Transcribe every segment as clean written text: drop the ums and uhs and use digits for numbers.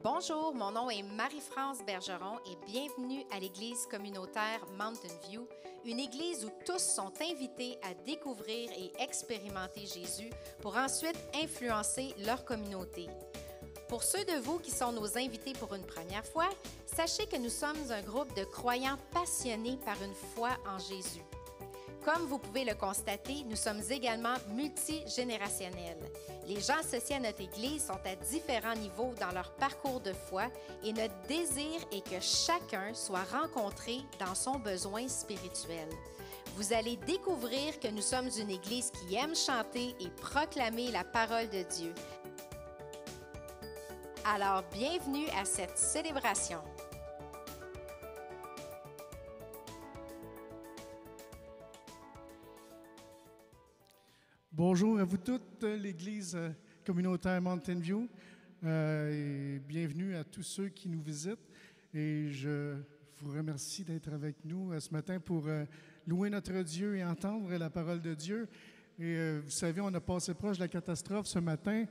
Bonjour, mon nom est Marie-France Bergeron et bienvenue à l'Église communautaire Mountain View, une église où tous sont invités à découvrir et expérimenter Jésus pour ensuite influencer leur communauté. Pour ceux de vous qui sont nos invités pour une première fois, sachez que nous sommes un groupe de croyants passionnés par une foi en Jésus. Comme vous pouvez le constater, nous sommes également multigénérationnels. Les gens associés à notre Église sont à différents niveaux dans leur parcours de foi et notre désir est que chacun soit rencontré dans son besoin spirituel. Vous allez découvrir que nous sommes une Église qui aime chanter et proclamer la parole de Dieu. Alors, bienvenue à cette célébration. Bonjour à vous toutes, l'Église communautaire Mountain View, et bienvenue à tous ceux qui nous visitent. Et je vous remercie d'être avec nous ce matin pour louer notre Dieu et entendre la parole de Dieu. Et vous savez, on a passé proche de la catastrophe ce matin.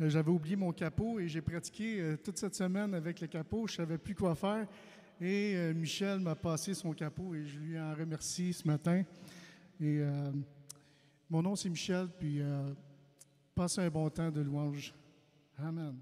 J'avais oublié mon capot et j'ai pratiqué toute cette semaine avec le capot. Je ne savais plus quoi faire. Et Michel m'a passé son capot et je lui en remercie ce matin. Et mon nom, c'est Michel, puis passez un bon temps de louange. Amen.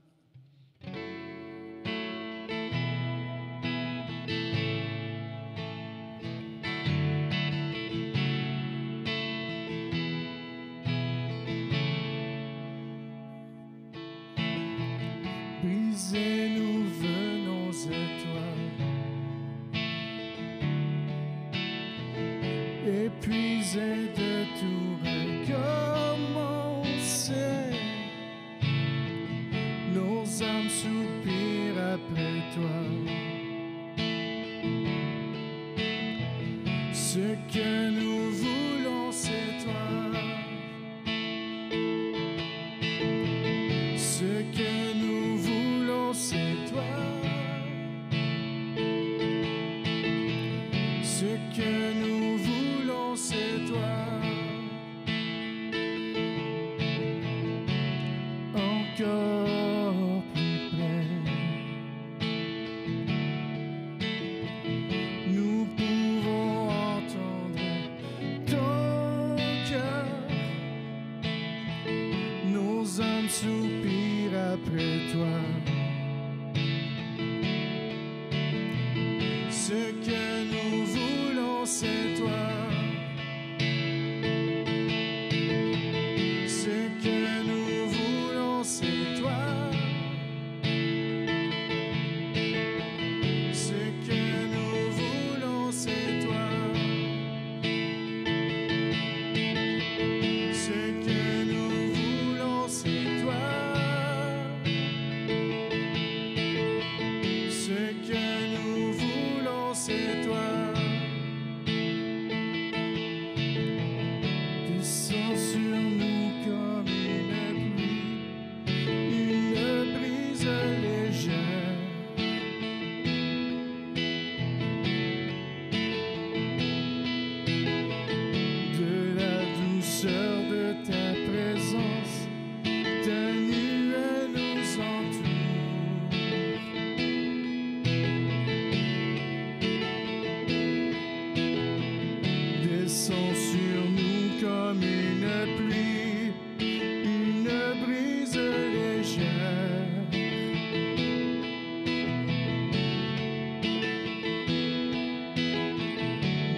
Brisés, nous venons à toi. Épuisés de tout recommencer, nos âmes soupirent après toi. Ce que nous voulons, c'est toi. Ce que nous voulons, c'est toi. Ce que nous voulons, c'est toi. Encore plus près, nous pouvons entendre ton cœur. Nos âmes soupirent après toi. Ce que nous voulons, c'est toi. Ce que nous voulons, c'est toi. Ce que nous voulons, c'est toi. Ce que nous voulons, c'est toi. Ce que nous voulons, c'est toi. Descends sur nous comme une pluie, une brise légère. De la douceur de ta présence, ta nuée nous entoure. Descends sur nous comme une pluie, une brise légère.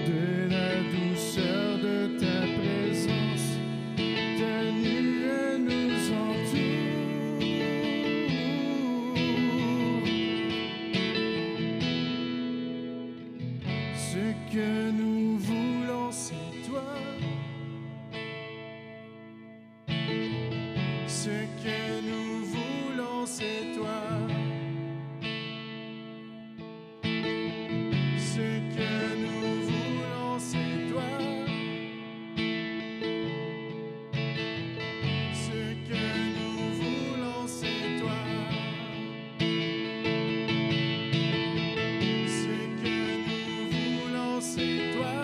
De la douceur de ta présence, ta nuée nous entoure. Ce que nous voulons, c'est toi. Ce que nous voulons, c'est toi. Ce que nous voulons, c'est toi. Ce que nous voulons, c'est toi. Ce que nous voulons, c'est toi.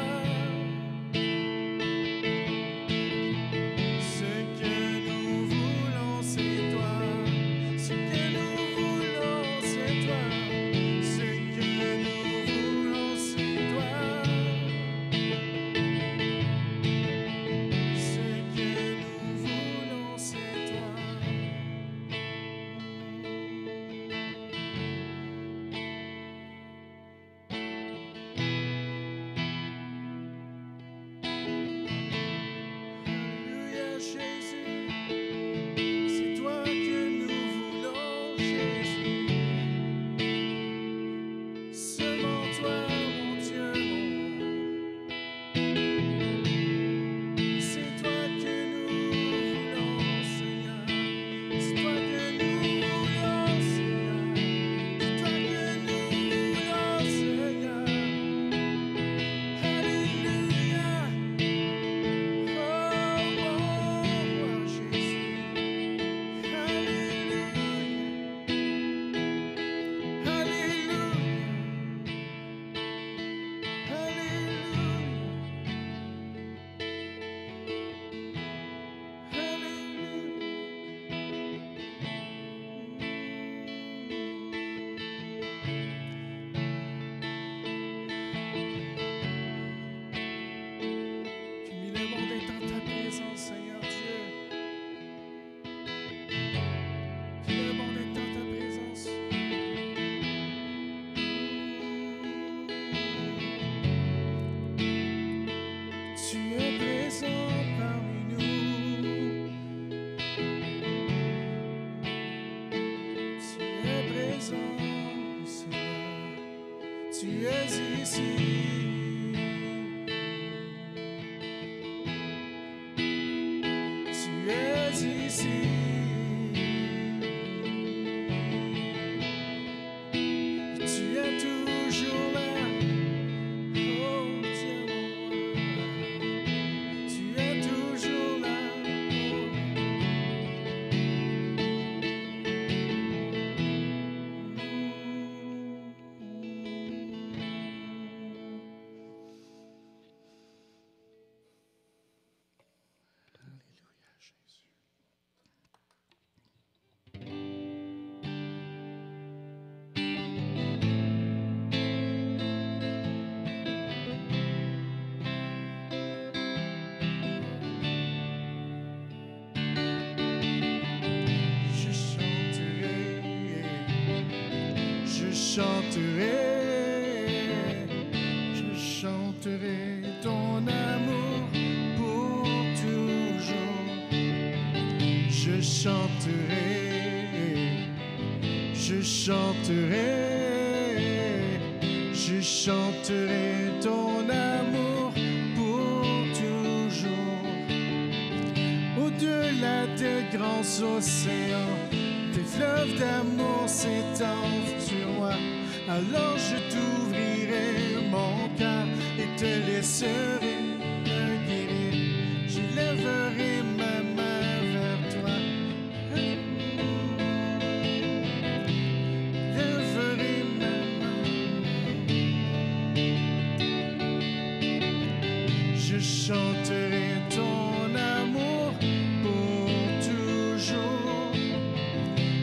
chanterai ton amour pour toujours. Je chanterai ton amour pour toujours. Au-delà des grands océans, tes fleuves d'amour s'étendent sur moi. Alors je t'ouvrirai mon cœur et te laisserai me guérir. J'élèverai ma main vers toi. Lèverai ma main. Je chanterai ton amour pour toujours.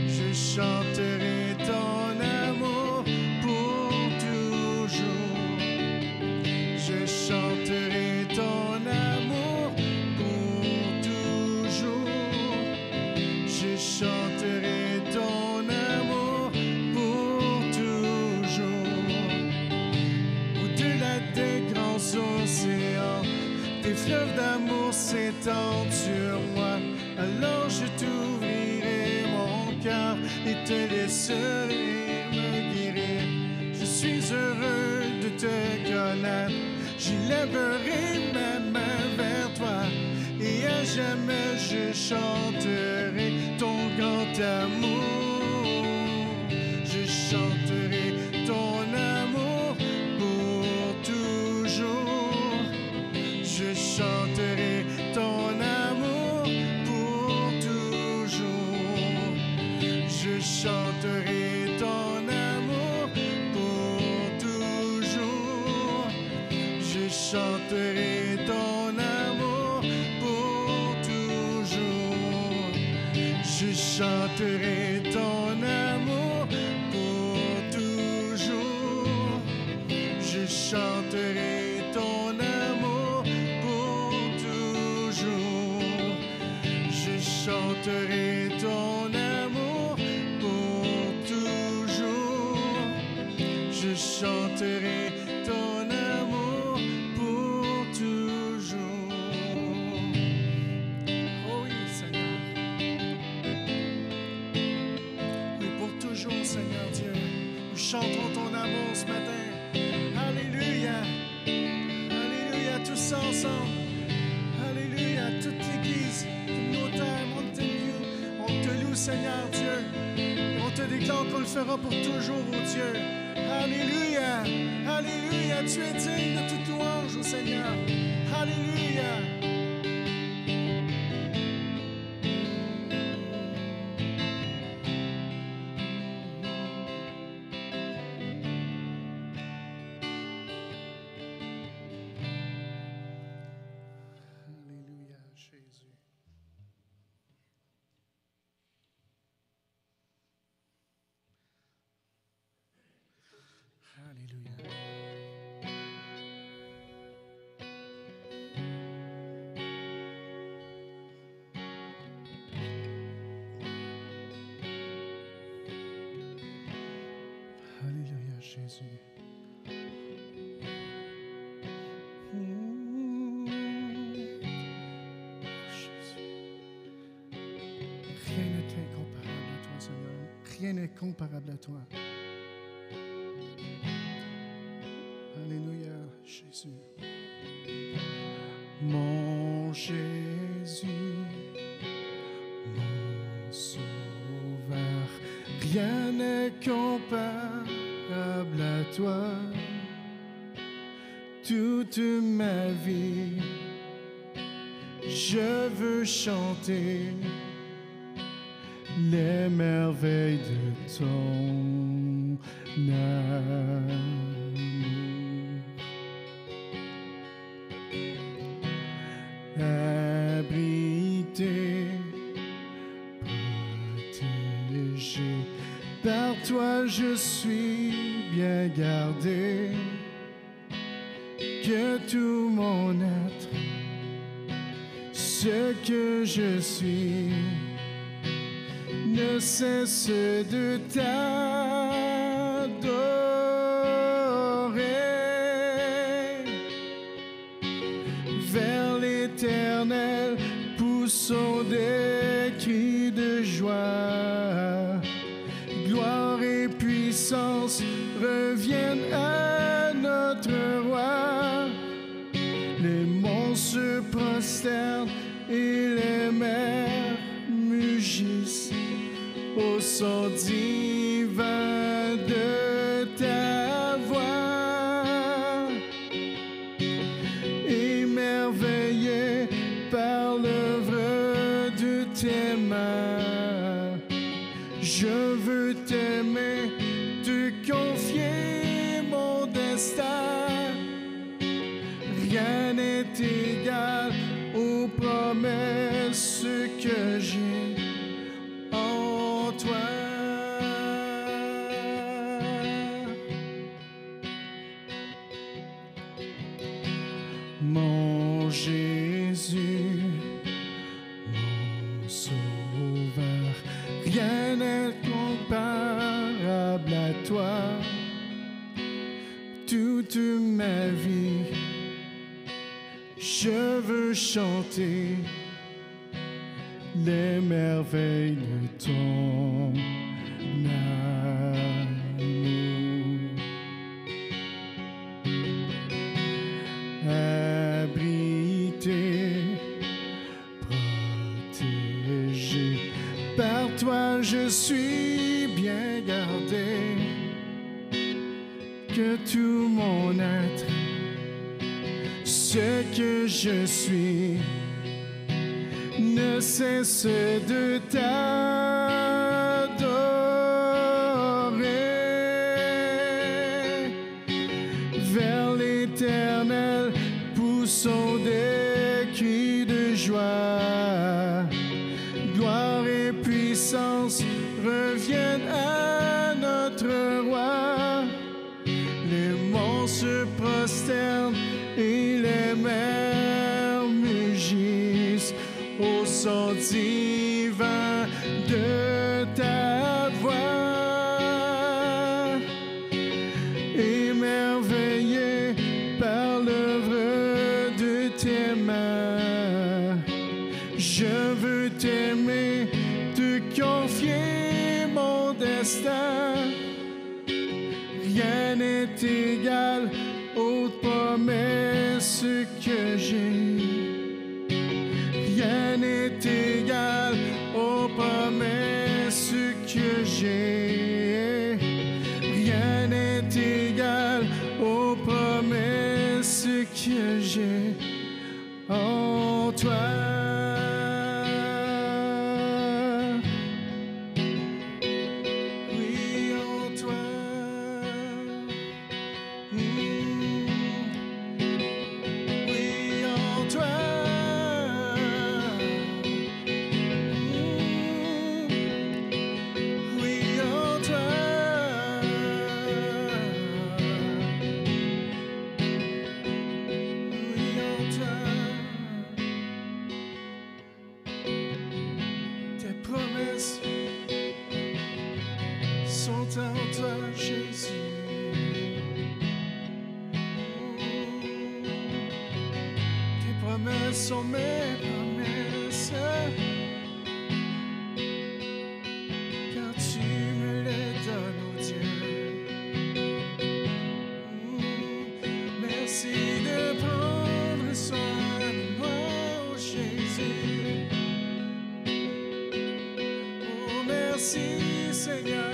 Je chanterai ton amour pour toujours. Je chanterai ton amour pour toujours. Je chanterai ton amour pour toujours. Au-delà des grands océans, tes fleuves d'amour s'étendent sur moi. Alors je t'ouvrirai mon cœur et te laisserai me guérir. Je suis heureux de te connaître. J'élèverai ma main vers toi et à jamais je chanterai ton grand amour. Je chanterai ton amour pour toujours. Je chanterai ton amour pour toujours. Je chanterai ton amour pour toujours. Je chanterai ton amour pour toujours. Je chanterai ton amour pour toujours. Je chanterai ton amour pour toujours. Je chanterai ton amour pour toujours. Je chanterai ton amour pour toujours. Oh oui, Seigneur. Oui, pour toujours, Seigneur Dieu. Nous chantons ton amour ce matin. Alléluia. Alléluia, tous ensemble. Alléluia, toute l'Église communautaire Mountain View. On te loue, Seigneur Dieu. Et on te déclare qu'on le fera pour toujours, oh Dieu. Alléluia. Alléluia, tu es digne de toute louange, oh Seigneur. Alléluia. Alléluia, Jésus. Alléluia. Alléluia, Jésus. Jésus. Rien n'est incomparable à toi, Seigneur. Rien n'est comparable à toi. Alléluia, Jésus. Mon Jésus, mon Sauveur, rien n'est comparable à toi. Toute ma vie, je veux chanter les merveilles de ton amour. Abrité, protégé, par toi je suis bien gardé. Que tout mon être, ce que je suis, ne cesse de t'adorer. l'Éternel poussons des cris de joie. Gloire et puissance reviennent à notre roi. Les monts se prosternent et les mers mugissent au son divin de ta voix. Émerveillé par l'œuvre de tes mains, je veux t'aimer, te confier mon destin. Rien n'est égal aux promesses que j'ai en toi. Mon Jésus, mon Sauveur, rien n'est comparable à toi. Toute ma vie, je veux chanter les merveilles de ton amour. Abrité, protégé, par toi je suis bien gardé. Que tout mon être, ce que je suis, ne cesse de t'adorer. Vers l'Éternel poussons des cris de joie. Gloire et puissance reviennent à notre roi. Les monts se prosternent et les mers mugissent au son divin de ta voix. Émerveillé par l'œuvre de tes mains, je veux t'aimer, te confier mon destin. Rien n'est égal aux promesses que j'ai. Rien n'est égal aux promesses que j'ai. Rien n'est égal aux promesses que j'ai en toi. Sont mes promesses, car tu me les donnes, oh Dieu. Merci de prendre soin de moi, oh Jésus. Oh, merci Seigneur.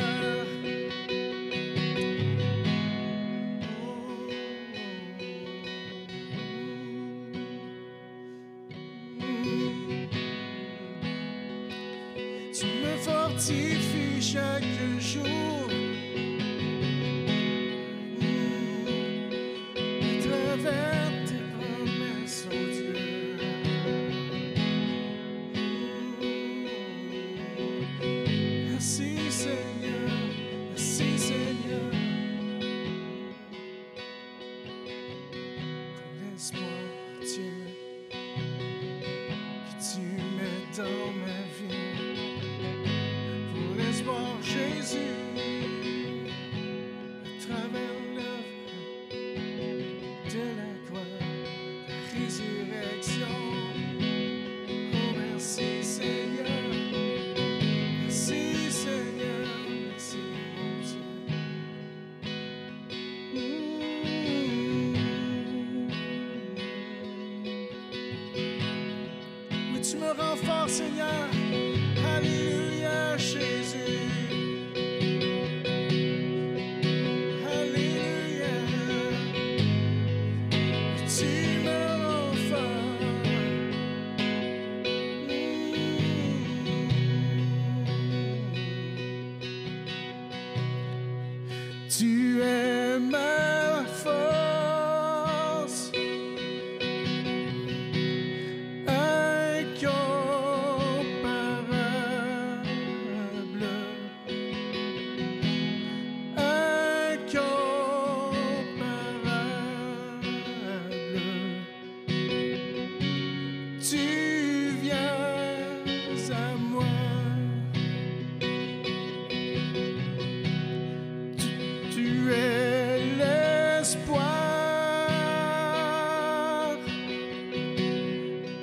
Tu me fortifies chaque jour. À travers tes promesses, oh Dieu. Merci Seigneur, merci Seigneur. Pour l'espoir, Dieu, que tu mets dans ma vie. L'espoir Jésus, à travers l'œuvre de la croix, la résurrection. tu me rends fort, Seigneur. Alléluia, Jésus. Alléluia. Tu me rends fort. Tu es ma force, incomparable, incomparable. Tu viens à moi. Tu es l'espoir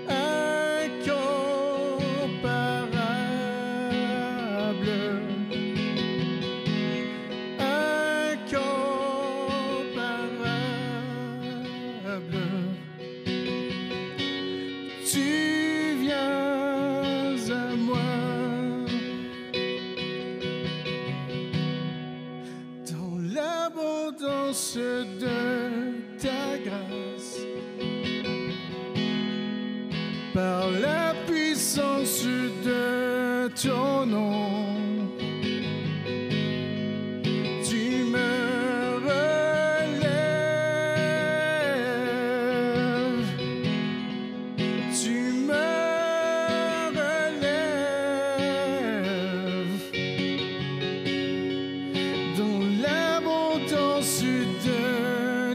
incomparable, incomparable. Tu viens à moi. Dans l'abondance de ta grâce, par la puissance de ton nom, tu me relèves, tu me relèves. Dans l'abondance de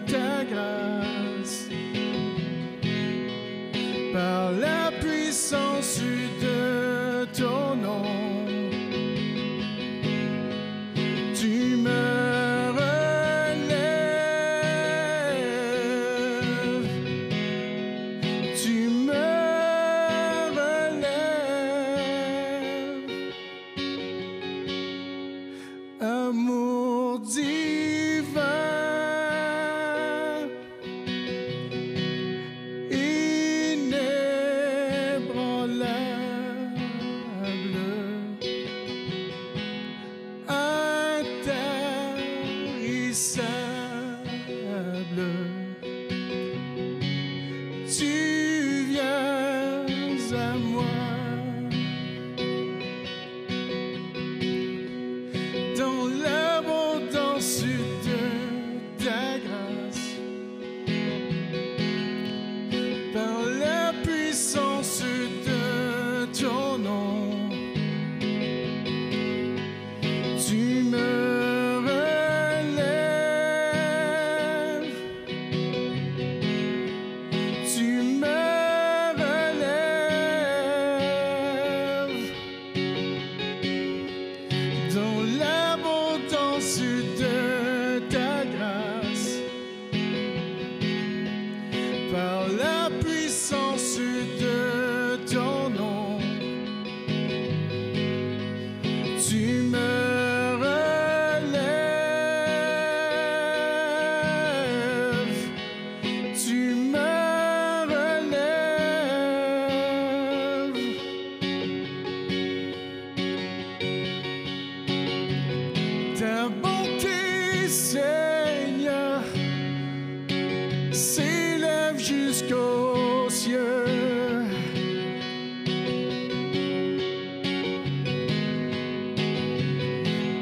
ta grâce, par la puissance de ton nom, tu me relèves, tu me relèves. Amour divin, inébranlable, intarissable. Tu viens à moi. Dans l'abondance de ta grâce, par la puissance de ton nom, tu me relèves, tu me relèves. Dans l'abondance de ta grâce, par la puissance de ton nom, tu me relèves, tu me relèves. Ta bonté, Seigneur, s'élève jusqu'aux cieux.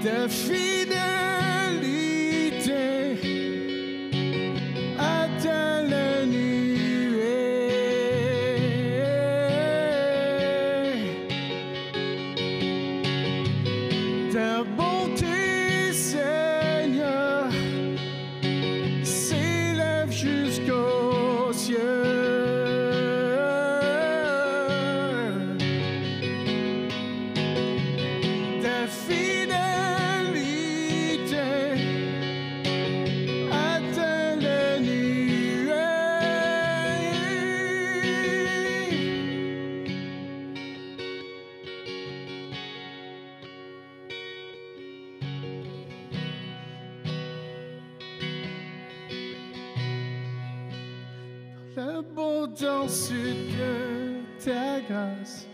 Ta fidélité atteint les nuées. Ta bonté, Seigneur, s'élève jusqu'aux cieux. Ta fidélité atteint les l'abondance de ta grâce.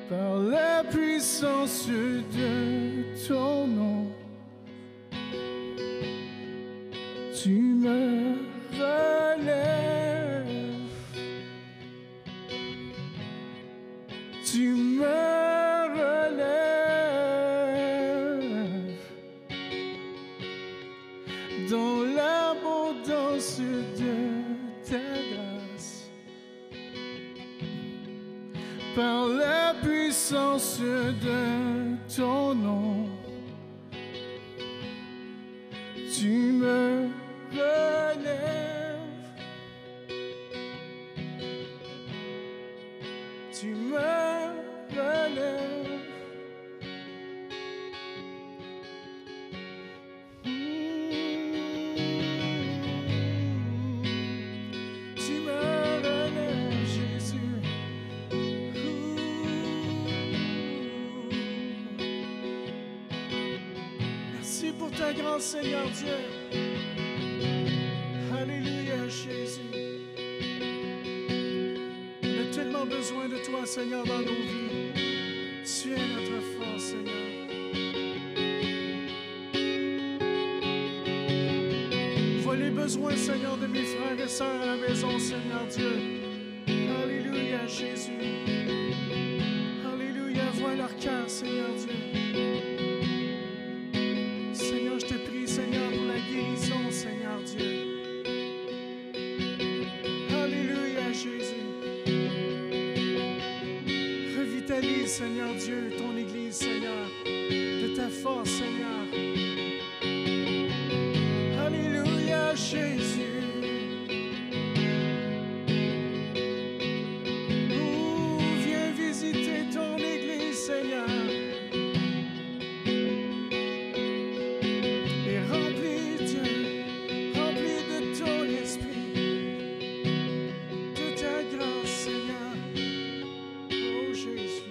Par la puissance de ton nom, tu me relèves. Tu me relèves dans l'abondance de ta grâce. Par la puissance de ton nom, tu me relèves. Tu me relèves. Tu me relèves, Jésus. Merci pour ta grâce, Seigneur Dieu. Alléluia, Jésus. On a tellement besoin de toi, Seigneur, dans nos vies. Tu es notre force, Seigneur. Vois les besoins, Seigneur, de mes frères et sœurs à la maison, Seigneur Dieu. Alléluia, Jésus. Alléluia, vois leur cœur, Seigneur Dieu. Seigneur, je te prie, Seigneur, pour la guérison, Seigneur Dieu. Alléluia, Jésus. Revitalise, Seigneur Dieu, ton Église, Seigneur, de ta force, Seigneur. Alléluia, Jésus. Oh, viens visiter ton Église, Seigneur. Et remplis, Dieu, remplis de ton esprit, de ta grâce, Seigneur. Oh, Jésus.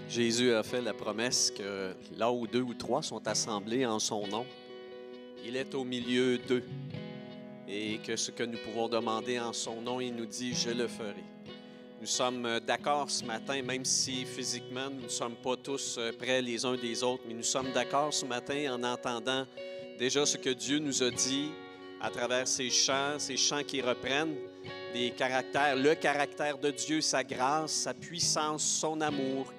Jésus a fait la promesse que là où 2 ou 3 sont assemblés en son nom, il est au milieu d'eux. Et que ce que nous pouvons demander en son nom, il nous dit « Je le ferai ». Nous sommes d'accord ce matin, même si physiquement nous ne sommes pas tous près les uns des autres, mais nous sommes d'accord ce matin en entendant déjà ce que Dieu nous a dit à travers ces chants qui reprennent des caractères, le caractère de Dieu, sa grâce, sa puissance, son amour,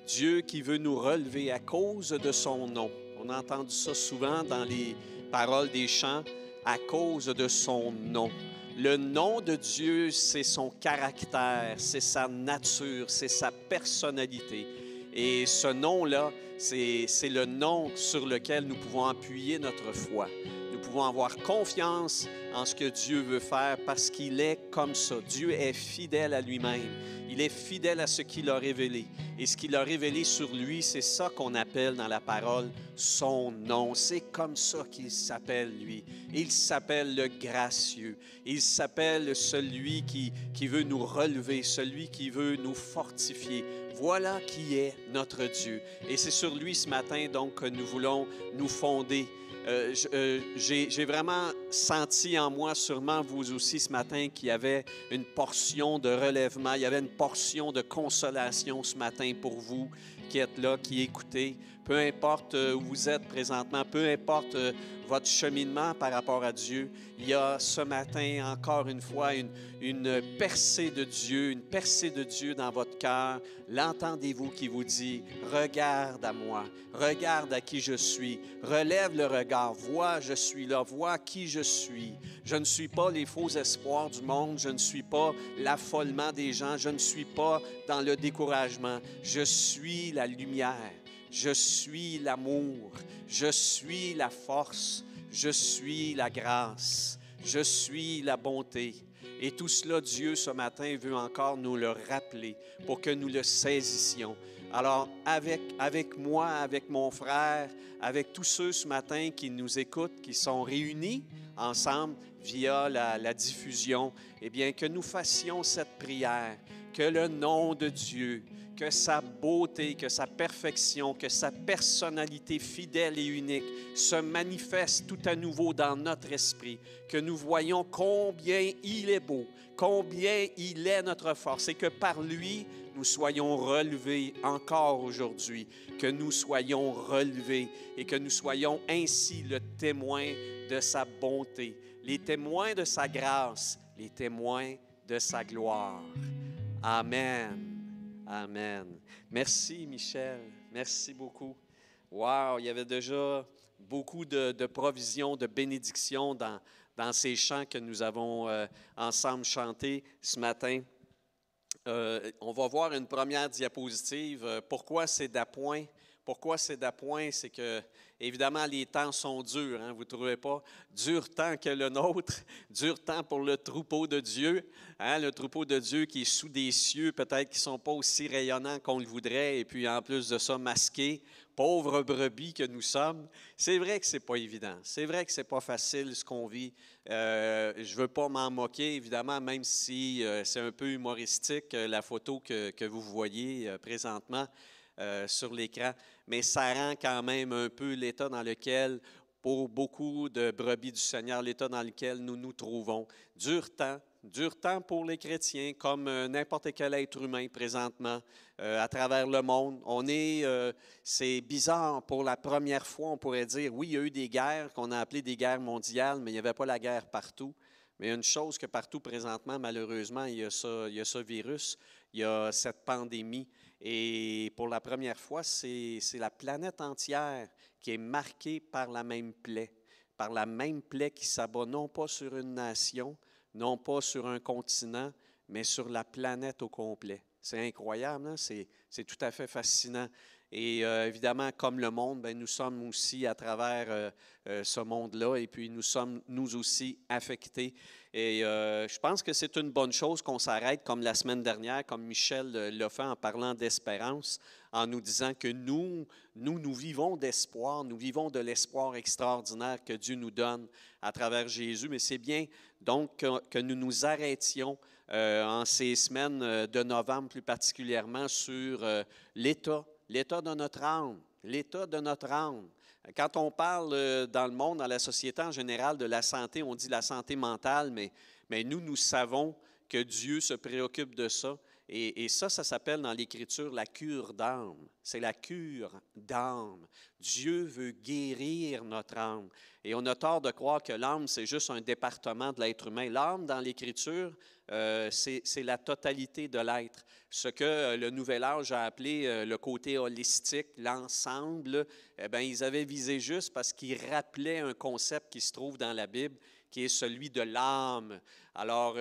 Dieu qui veut nous relever à cause de son nom. On a entendu ça souvent dans les paroles des chants, à cause de son nom. Le nom de Dieu, c'est son caractère, c'est sa nature, c'est sa personnalité. Et ce nom-là, c'est le nom sur lequel nous pouvons appuyer notre foi. Nous pouvons avoir confiance en ce que Dieu veut faire parce qu'il est comme ça. Dieu est fidèle à lui-même. Il est fidèle à ce qu'il a révélé. Et ce qu'il a révélé sur lui, c'est ça qu'on appelle dans la parole son nom. C'est comme ça qu'il s'appelle, lui. Il s'appelle le gracieux. Il s'appelle celui qui veut nous relever, celui qui veut nous fortifier. Voilà qui est notre Dieu. Et c'est sur lui ce matin, donc, que nous voulons nous fonder. J'ai vraiment senti en moi, sûrement vous aussi ce matin, qu'il y avait une portion de relèvement, il y avait une portion de consolation ce matin pour vous qui êtes là, qui écoutez. Peu importe où vous êtes présentement, peu importe votre cheminement par rapport à Dieu, il y a ce matin encore une fois une percée de Dieu, une percée de Dieu dans votre cœur. L'entendez-vous qui vous dit « Regarde à moi, regarde à qui je suis, relève le regard, vois, je suis là, vois qui je suis. Je ne suis pas les faux espoirs du monde, je ne suis pas l'affolement des gens, je ne suis pas dans le découragement, je suis la lumière. Je suis l'amour, je suis la force, je suis la grâce, je suis la bonté. Et tout cela, Dieu, ce matin, veut encore nous le rappeler pour que nous le saisissions. Alors, avec moi, avec mon frère, avec tous ceux ce matin qui nous écoutent, qui sont réunis ensemble via la diffusion, eh bien, que nous fassions cette prière, que le nom de Dieu, que sa beauté, que sa perfection, que sa personnalité fidèle et unique se manifeste tout à nouveau dans notre esprit, que nous voyons combien il est beau, combien il est notre force et que par lui, nous soyons relevés encore aujourd'hui, que nous soyons relevés et que nous soyons ainsi le témoin de sa bonté, les témoins de sa grâce, les témoins de sa gloire. Amen. Amen. Merci, Michel. Merci beaucoup. Wow, il y avait déjà beaucoup de provisions, de bénédictions dans ces chants que nous avons ensemble chantés ce matin. On va voir une première diapositive. Pourquoi c'est d'appoint? Pourquoi c'est d'appoint? C'est que, évidemment, les temps sont durs, hein, vous ne trouvez pas? Dur temps que le nôtre, dur temps pour le troupeau de Dieu, hein, le troupeau de Dieu qui est sous des cieux, peut-être qui ne sont pas aussi rayonnants qu'on le voudrait, et puis en plus de ça, masqués, pauvres brebis que nous sommes. C'est vrai que ce n'est pas évident, c'est vrai que ce n'est pas facile ce qu'on vit. Je ne veux pas m'en moquer, évidemment, même si c'est un peu humoristique, la photo que vous voyez présentement sur l'écran, mais ça rend quand même un peu l'état dans lequel, pour beaucoup de brebis du Seigneur, l'état dans lequel nous nous trouvons. Dur temps pour les chrétiens, comme n'importe quel être humain présentement à travers le monde. C'est bizarre, pour la première fois, on pourrait dire, oui, il y a eu des guerres qu'on a appelées des guerres mondiales, mais il n'y avait pas la guerre partout. Mais il y a une chose que partout présentement, malheureusement, il y a ce virus, il y a cette pandémie. Et pour la première fois, c'est la planète entière qui est marquée par la même plaie qui s'abat non pas sur une nation, non pas sur un continent, mais sur la planète au complet. C'est incroyable, hein? C'est tout à fait fascinant. Et évidemment, comme le monde, bien, nous sommes aussi à travers ce monde-là et puis nous sommes, nous aussi, affectés. Et je pense que c'est une bonne chose qu'on s'arrête comme la semaine dernière, comme Michel l'a fait en parlant d'espérance, en nous disant que nous vivons d'espoir, nous vivons de l'espoir extraordinaire que Dieu nous donne à travers Jésus. Mais c'est bien donc que nous nous arrêtions en ces semaines de novembre plus particulièrement sur l'état de notre âme, l'état de notre âme. Quand on parle dans le monde, dans la société en général, de la santé, on dit la santé mentale, mais nous savons que Dieu se préoccupe de ça. Et ça s'appelle dans l'Écriture la cure d'âme. C'est la cure d'âme. Dieu veut guérir notre âme. Et on a tort de croire que l'âme, c'est juste un département de l'être humain. L'âme, dans l'Écriture, c'est la totalité de l'être. Ce que le Nouvel Âge a appelé le côté holistique, l'ensemble, ils avaient visé juste parce qu'ils rappelaient un concept qui se trouve dans la Bible, qui est celui de l'âme. Alors,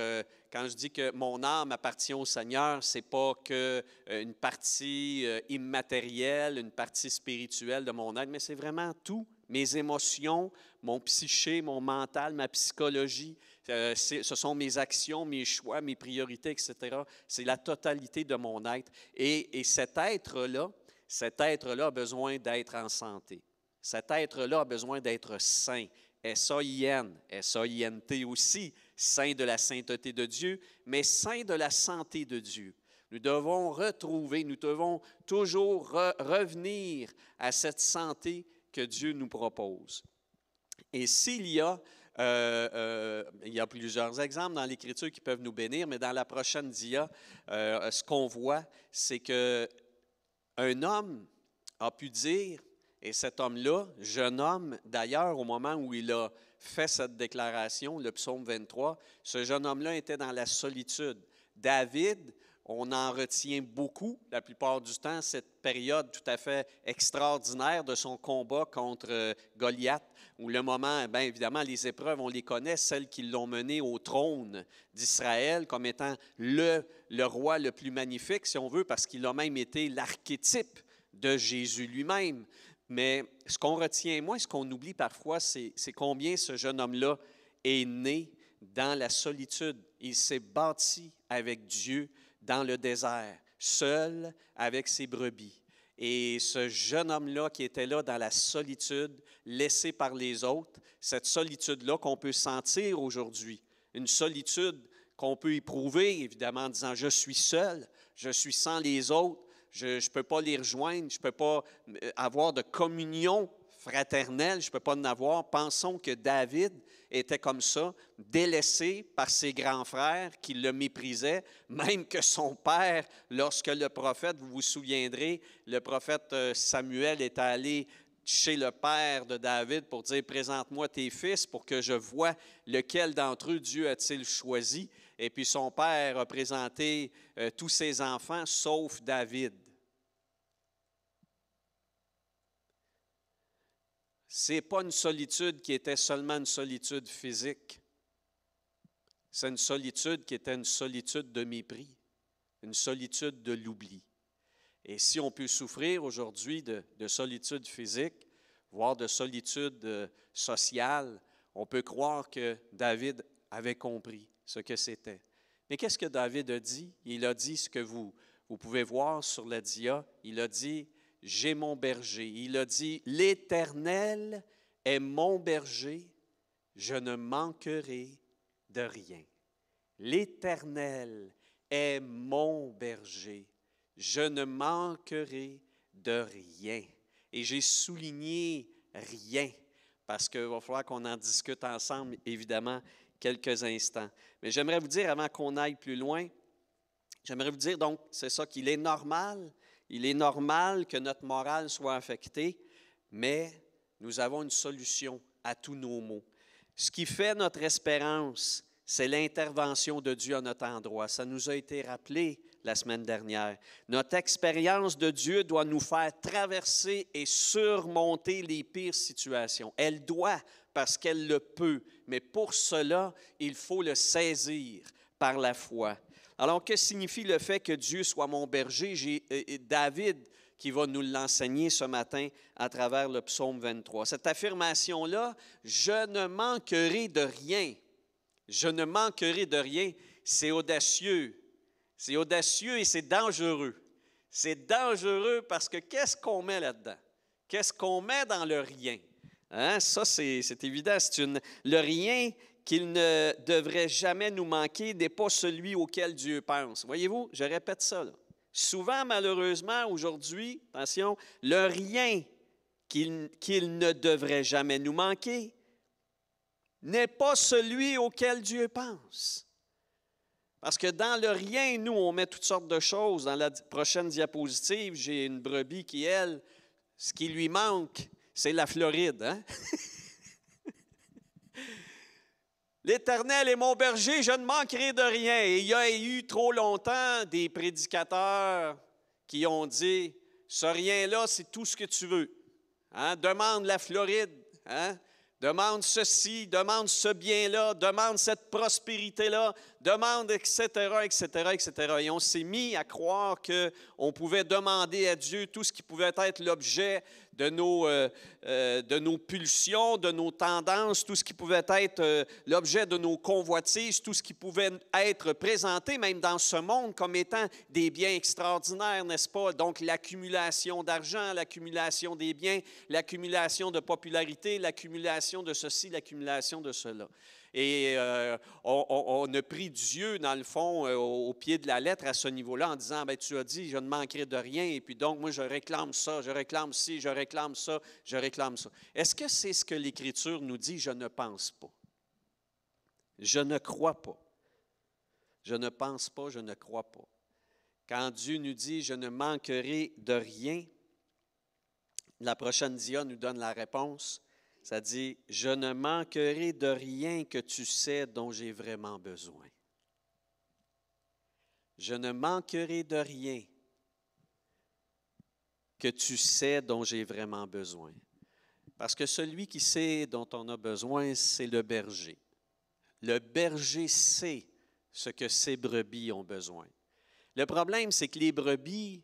quand je dis que mon âme appartient au Seigneur, ce n'est pas qu'une partie immatérielle, une partie spirituelle de mon être, mais c'est vraiment tout. Mes émotions, mon psyché, mon mental, ma psychologie, ce sont mes actions, mes choix, mes priorités, etc. C'est la totalité de mon être. Et cet être-là a besoin d'être en santé. Cet être-là a besoin d'être saint. S-A-I-N, S-A-I-N-T aussi, saint de la sainteté de Dieu, mais saint de la santé de Dieu. Nous devons toujours revenir à cette santé que Dieu nous propose. Et s'il y a, il y a plusieurs exemples dans l'Écriture qui peuvent nous bénir, mais dans la prochaine dia, ce qu'on voit, c'est qu'un homme a pu dire, et cet homme-là, jeune homme, d'ailleurs, au moment où il a fait cette déclaration, le psaume 23, ce jeune homme-là était dans la solitude. David, on en retient beaucoup, la plupart du temps, cette période tout à fait extraordinaire de son combat contre Goliath, où le moment, bien évidemment, les épreuves, on les connaît, celles qui l'ont mené au trône d'Israël comme étant le roi le plus magnifique, si on veut, parce qu'il a même été l'archétype de Jésus lui-même. Mais ce qu'on retient, moi, ce qu'on oublie parfois, c'est combien ce jeune homme-là est né dans la solitude. Il s'est bâti avec Dieu dans le désert, seul avec ses brebis. Et ce jeune homme-là qui était là dans la solitude, laissé par les autres, cette solitude-là qu'on peut sentir aujourd'hui, une solitude qu'on peut éprouver, évidemment, en disant « je suis seul, je suis sans les autres, je ne peux pas les rejoindre, je ne peux pas avoir de communion fraternelle, je ne peux pas en avoir. » Pensons que David était comme ça, délaissé par ses grands frères qui le méprisaient, même que son père, lorsque le prophète, vous vous souviendrez, le prophète Samuel est allé chez le père de David pour dire « Présente-moi tes fils pour que je voie lequel d'entre eux Dieu a-t-il choisi. » Et puis son père a présenté tous ses enfants, sauf David. Ce n'est pas une solitude qui était seulement une solitude physique. C'est une solitude qui était une solitude de mépris, une solitude de l'oubli. Et si on peut souffrir aujourd'hui de solitude physique, voire de solitude sociale, on peut croire que David avait compris ce que c'était. Mais qu'est-ce que David a dit? Il a dit ce que vous pouvez voir sur la dia. Il a dit « J'ai mon berger ». Il a dit « L'Éternel est mon berger, je ne manquerai de rien. L'Éternel est mon berger, je ne manquerai de rien. » Et j'ai souligné « rien » parce qu'il va falloir qu'on en discute ensemble, évidemment, quelques instants. Mais j'aimerais vous dire, avant qu'on aille plus loin, j'aimerais vous dire donc, c'est ça qu'il est normal. Il est normal que notre morale soit affectée, mais nous avons une solution à tous nos maux. Ce qui fait notre espérance, c'est l'intervention de Dieu à notre endroit. Ça nous a été rappelé la semaine dernière. Notre expérience de Dieu doit nous faire traverser et surmonter les pires situations. Elle doit, parce qu'elle le peut, mais pour cela, il faut le saisir par la foi. Alors, que signifie le fait que Dieu soit mon berger? J'ai David qui va nous l'enseigner ce matin à travers le psaume 23. Cette affirmation-là, « je ne manquerai de rien », je ne manquerai de rien, c'est audacieux. C'est audacieux et c'est dangereux. C'est dangereux parce que qu'est-ce qu'on met là-dedans? Qu'est-ce qu'on met dans le rien? Hein? Ça, c'est évident. Le rien qu'il ne devrait jamais nous manquer n'est pas celui auquel Dieu pense. Voyez-vous, je répète ça. Là. Souvent, malheureusement, aujourd'hui, attention, le rien qu'il ne devrait jamais nous manquer n'est pas celui auquel Dieu pense. Parce que dans le rien, nous, on met toutes sortes de choses. Dans la prochaine diapositive, j'ai une brebis qui, elle, ce qui lui manque, c'est la Floride. Hein? L'Éternel est mon berger, je ne manquerai de rien. Et il y a eu trop longtemps des prédicateurs qui ont dit, ce rien-là, c'est tout ce que tu veux. Hein? Demande la Floride. Hein? Demande ceci, demande ce bien-là, demande cette prospérité-là, demande, etc., etc., etc. Et on s'est mis à croire qu'on pouvait demander à Dieu tout ce qui pouvait être l'objet de nos pulsions, de nos tendances, tout ce qui pouvait être l'objet de nos convoitises, tout ce qui pouvait être présenté même dans ce monde comme étant des biens extraordinaires, n'est-ce pas? Donc l'accumulation d'argent, l'accumulation des biens, l'accumulation de popularité, l'accumulation de ceci, l'accumulation de cela. Et on a pris Dieu, dans le fond, au pied de la lettre à ce niveau-là, en disant, bien, tu as dit, je ne manquerai de rien, et puis donc, moi, je réclame ça, je réclame ci, je réclame ça, je réclame ça. Est-ce que c'est ce que l'Écriture nous dit? Je ne pense pas. Je ne crois pas. Je ne pense pas, je ne crois pas. Quand Dieu nous dit, je ne manquerai de rien, la prochaine dia nous donne la réponse. Ça dit, je ne manquerai de rien que tu sais dont j'ai vraiment besoin. Je ne manquerai de rien que tu sais dont j'ai vraiment besoin. Parce que celui qui sait dont on a besoin, c'est le berger. Le berger sait ce que ses brebis ont besoin. Le problème, c'est que les brebis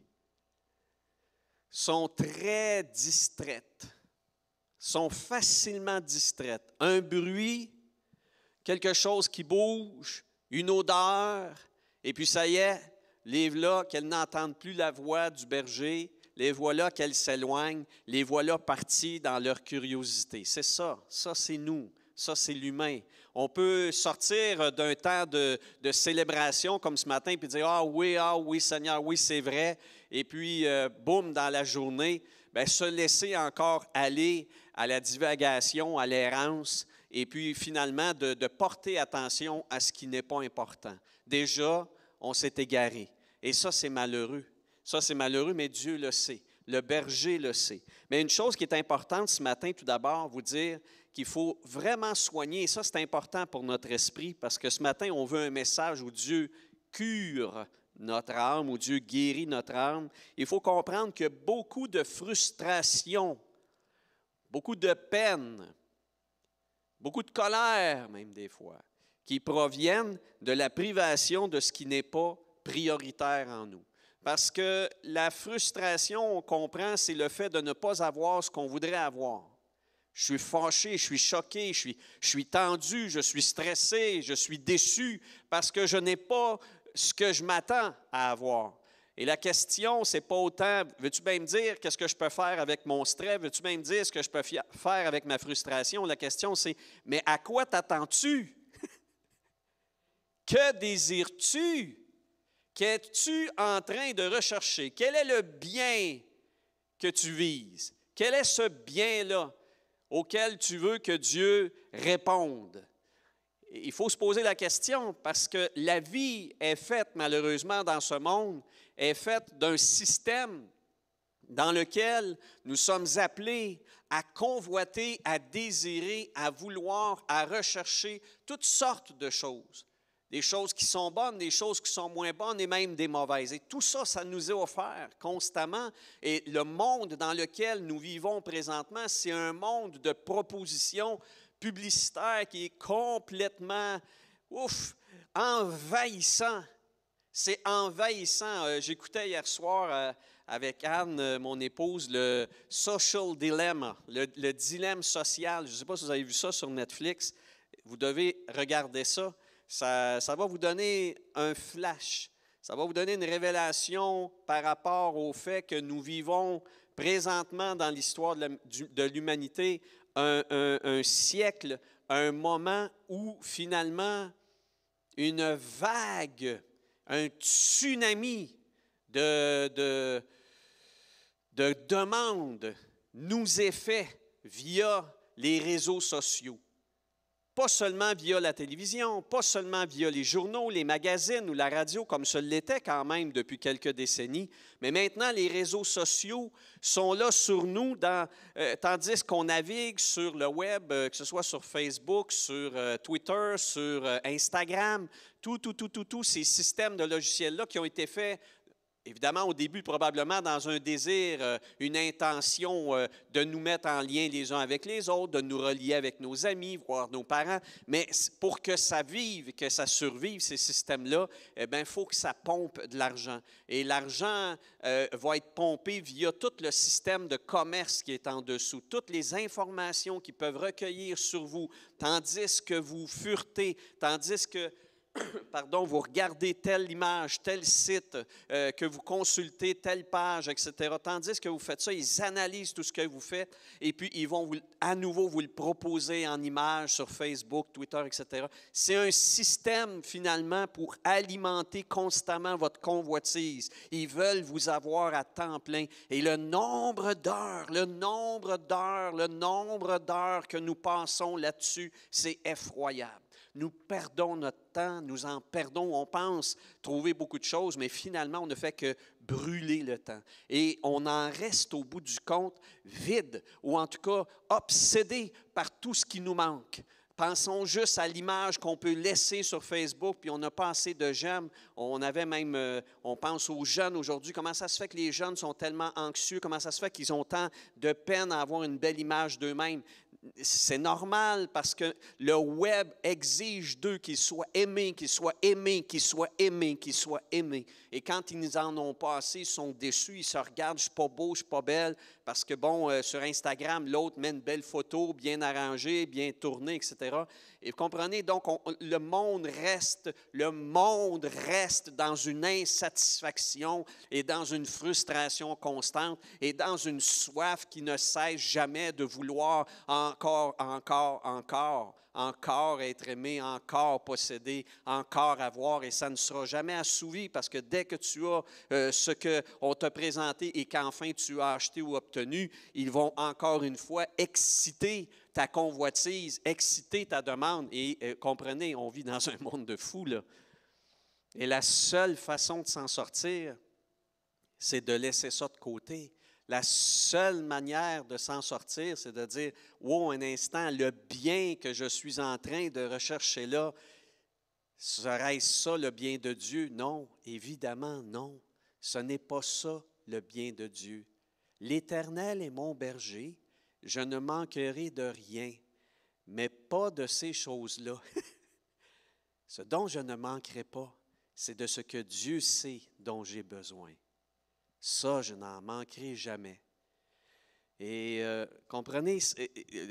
sont très distraites, sont facilement distraites. Un bruit, quelque chose qui bouge, une odeur, et puis ça y est, les voilà qu'elles n'entendent plus la voix du berger, les voilà qu'elles s'éloignent, les voilà parties dans leur curiosité. C'est ça c'est nous, ça c'est l'humain. On peut sortir d'un temps de célébration comme ce matin puis dire « Ah oui Seigneur, oui c'est vrai », et puis boum, dans la journée, bien, se laisser encore aller à la divagation, à l'errance, et puis finalement de porter attention à ce qui n'est pas important. Déjà, on s'est égaré. Et ça, c'est malheureux. Ça, c'est malheureux, mais Dieu le sait. Le berger le sait. Mais une chose qui est importante ce matin, tout d'abord, vous dire qu'il faut vraiment soigner, et ça, c'est important pour notre esprit, parce que ce matin, on veut un message où Dieu cure notre âme, où Dieu guérit notre âme. Il faut comprendre que beaucoup de frustration, beaucoup de peine, beaucoup de colère même des fois, qui proviennent de la privation de ce qui n'est pas prioritaire en nous. Parce que la frustration, on comprend, c'est le fait de ne pas avoir ce qu'on voudrait avoir. Je suis fâché, je suis choqué, je suis tendu, je suis stressé, je suis déçu parce que je n'ai pas ce que je m'attends à avoir. Et la question, c'est pas autant, veux-tu bien me dire qu'est-ce que je peux faire avec mon stress? Veux-tu bien me dire ce que je peux faire avec ma frustration? La question, c'est, mais à quoi t'attends-tu? Que désires-tu? Qu'es-tu en train de rechercher? Quel est le bien que tu vises? Quel est ce bien-là auquel tu veux que Dieu réponde? Il faut se poser la question parce que la vie est faite, malheureusement, dans ce monde, est faite d'un système dans lequel nous sommes appelés à convoiter, à désirer, à vouloir, à rechercher toutes sortes de choses. Des choses qui sont bonnes, des choses qui sont moins bonnes et même des mauvaises. Et tout ça, ça nous est offert constamment. Et le monde dans lequel nous vivons présentement, c'est un monde de propositions publicitaires qui est complètement envahissant. C'est envahissant. J'écoutais hier soir avec Anne, mon épouse, le Social Dilemma, le dilemme social. Je ne sais pas si vous avez vu ça sur Netflix. Vous devez regarder ça. Ça va vous donner un flash, ça va vous donner une révélation par rapport au fait que nous vivons présentement dans l'histoire de l'humanité un siècle, un moment où finalement une vague, un tsunami de demandes nous est fait via les réseaux sociaux. Pas seulement via la télévision, pas seulement via les journaux, les magazines ou la radio, comme ce l'était quand même depuis quelques décennies, mais maintenant les réseaux sociaux sont là sur nous, tandis qu'on navigue sur le web, que ce soit sur Facebook, sur Twitter, sur Instagram, tous ces systèmes de logiciels-là qui ont été faits. Évidemment, au début, probablement dans un désir, une intention de nous mettre en lien les uns avec les autres, de nous relier avec nos amis, voire nos parents. Mais pour que ça vive, que ça survive, ces systèmes-là, eh bien, il faut que ça pompe de l'argent. Et l'argent va être pompé via tout le système de commerce qui est en dessous, toutes les informations qu'ils peuvent recueillir sur vous, tandis que vous furetez, tandis que vous regardez telle image, tel site, que vous consultez telle page, etc. Tandis que vous faites ça, ils analysent tout ce que vous faites et puis ils vont à nouveau vous le proposer en image sur Facebook, Twitter, etc. C'est un système finalement pour alimenter constamment votre convoitise. Ils veulent vous avoir à temps plein. Et le nombre d'heures que nous passons là-dessus, c'est effroyable. Nous perdons notre temps, nous en perdons, on pense trouver beaucoup de choses, mais finalement, on ne fait que brûler le temps. Et on en reste au bout du compte vide, ou en tout cas obsédé par tout ce qui nous manque. Pensons juste à l'image qu'on peut laisser sur Facebook, puis on n'a pas assez de j'aime. On pense aux jeunes aujourd'hui. Comment ça se fait que les jeunes sont tellement anxieux? Comment ça se fait qu'ils ont tant de peine à avoir une belle image d'eux-mêmes? c'est normal parce que le web exige d'eux qu'ils soient aimés, qu'ils soient aimés, qu'ils soient aimés, qu'ils soient aimés. Et quand ils n'en ont pas assez, ils sont déçus, ils se regardent, je ne suis pas beau, je ne suis pas belle, parce que sur Instagram, l'autre met une belle photo, bien arrangée, bien tournée, etc. Et vous comprenez, donc le monde reste dans une insatisfaction et dans une frustration constante et dans une soif qui ne cesse jamais de vouloir encore être aimé, encore posséder, encore avoir, et ça ne sera jamais assouvi parce que dès que tu as ce qu'on t'a présenté et qu'enfin tu as acheté ou obtenu, ils vont encore une fois exciter ta convoitise, exciter ta demande. Et comprenez, on vit dans un monde de fous, là. Et la seule façon de s'en sortir, c'est de laisser ça de côté. La seule manière de s'en sortir, c'est de dire, « Wow, un instant, le bien que je suis en train de rechercher là, serait-ce ça le bien de Dieu? » Non, évidemment non. Ce n'est pas ça le bien de Dieu. « L'Éternel est mon berger, je ne manquerai de rien, mais pas de ces choses-là. » Ce dont je ne manquerai pas, c'est de ce que Dieu sait dont j'ai besoin. Ça, je n'en manquerai jamais. Et comprenez,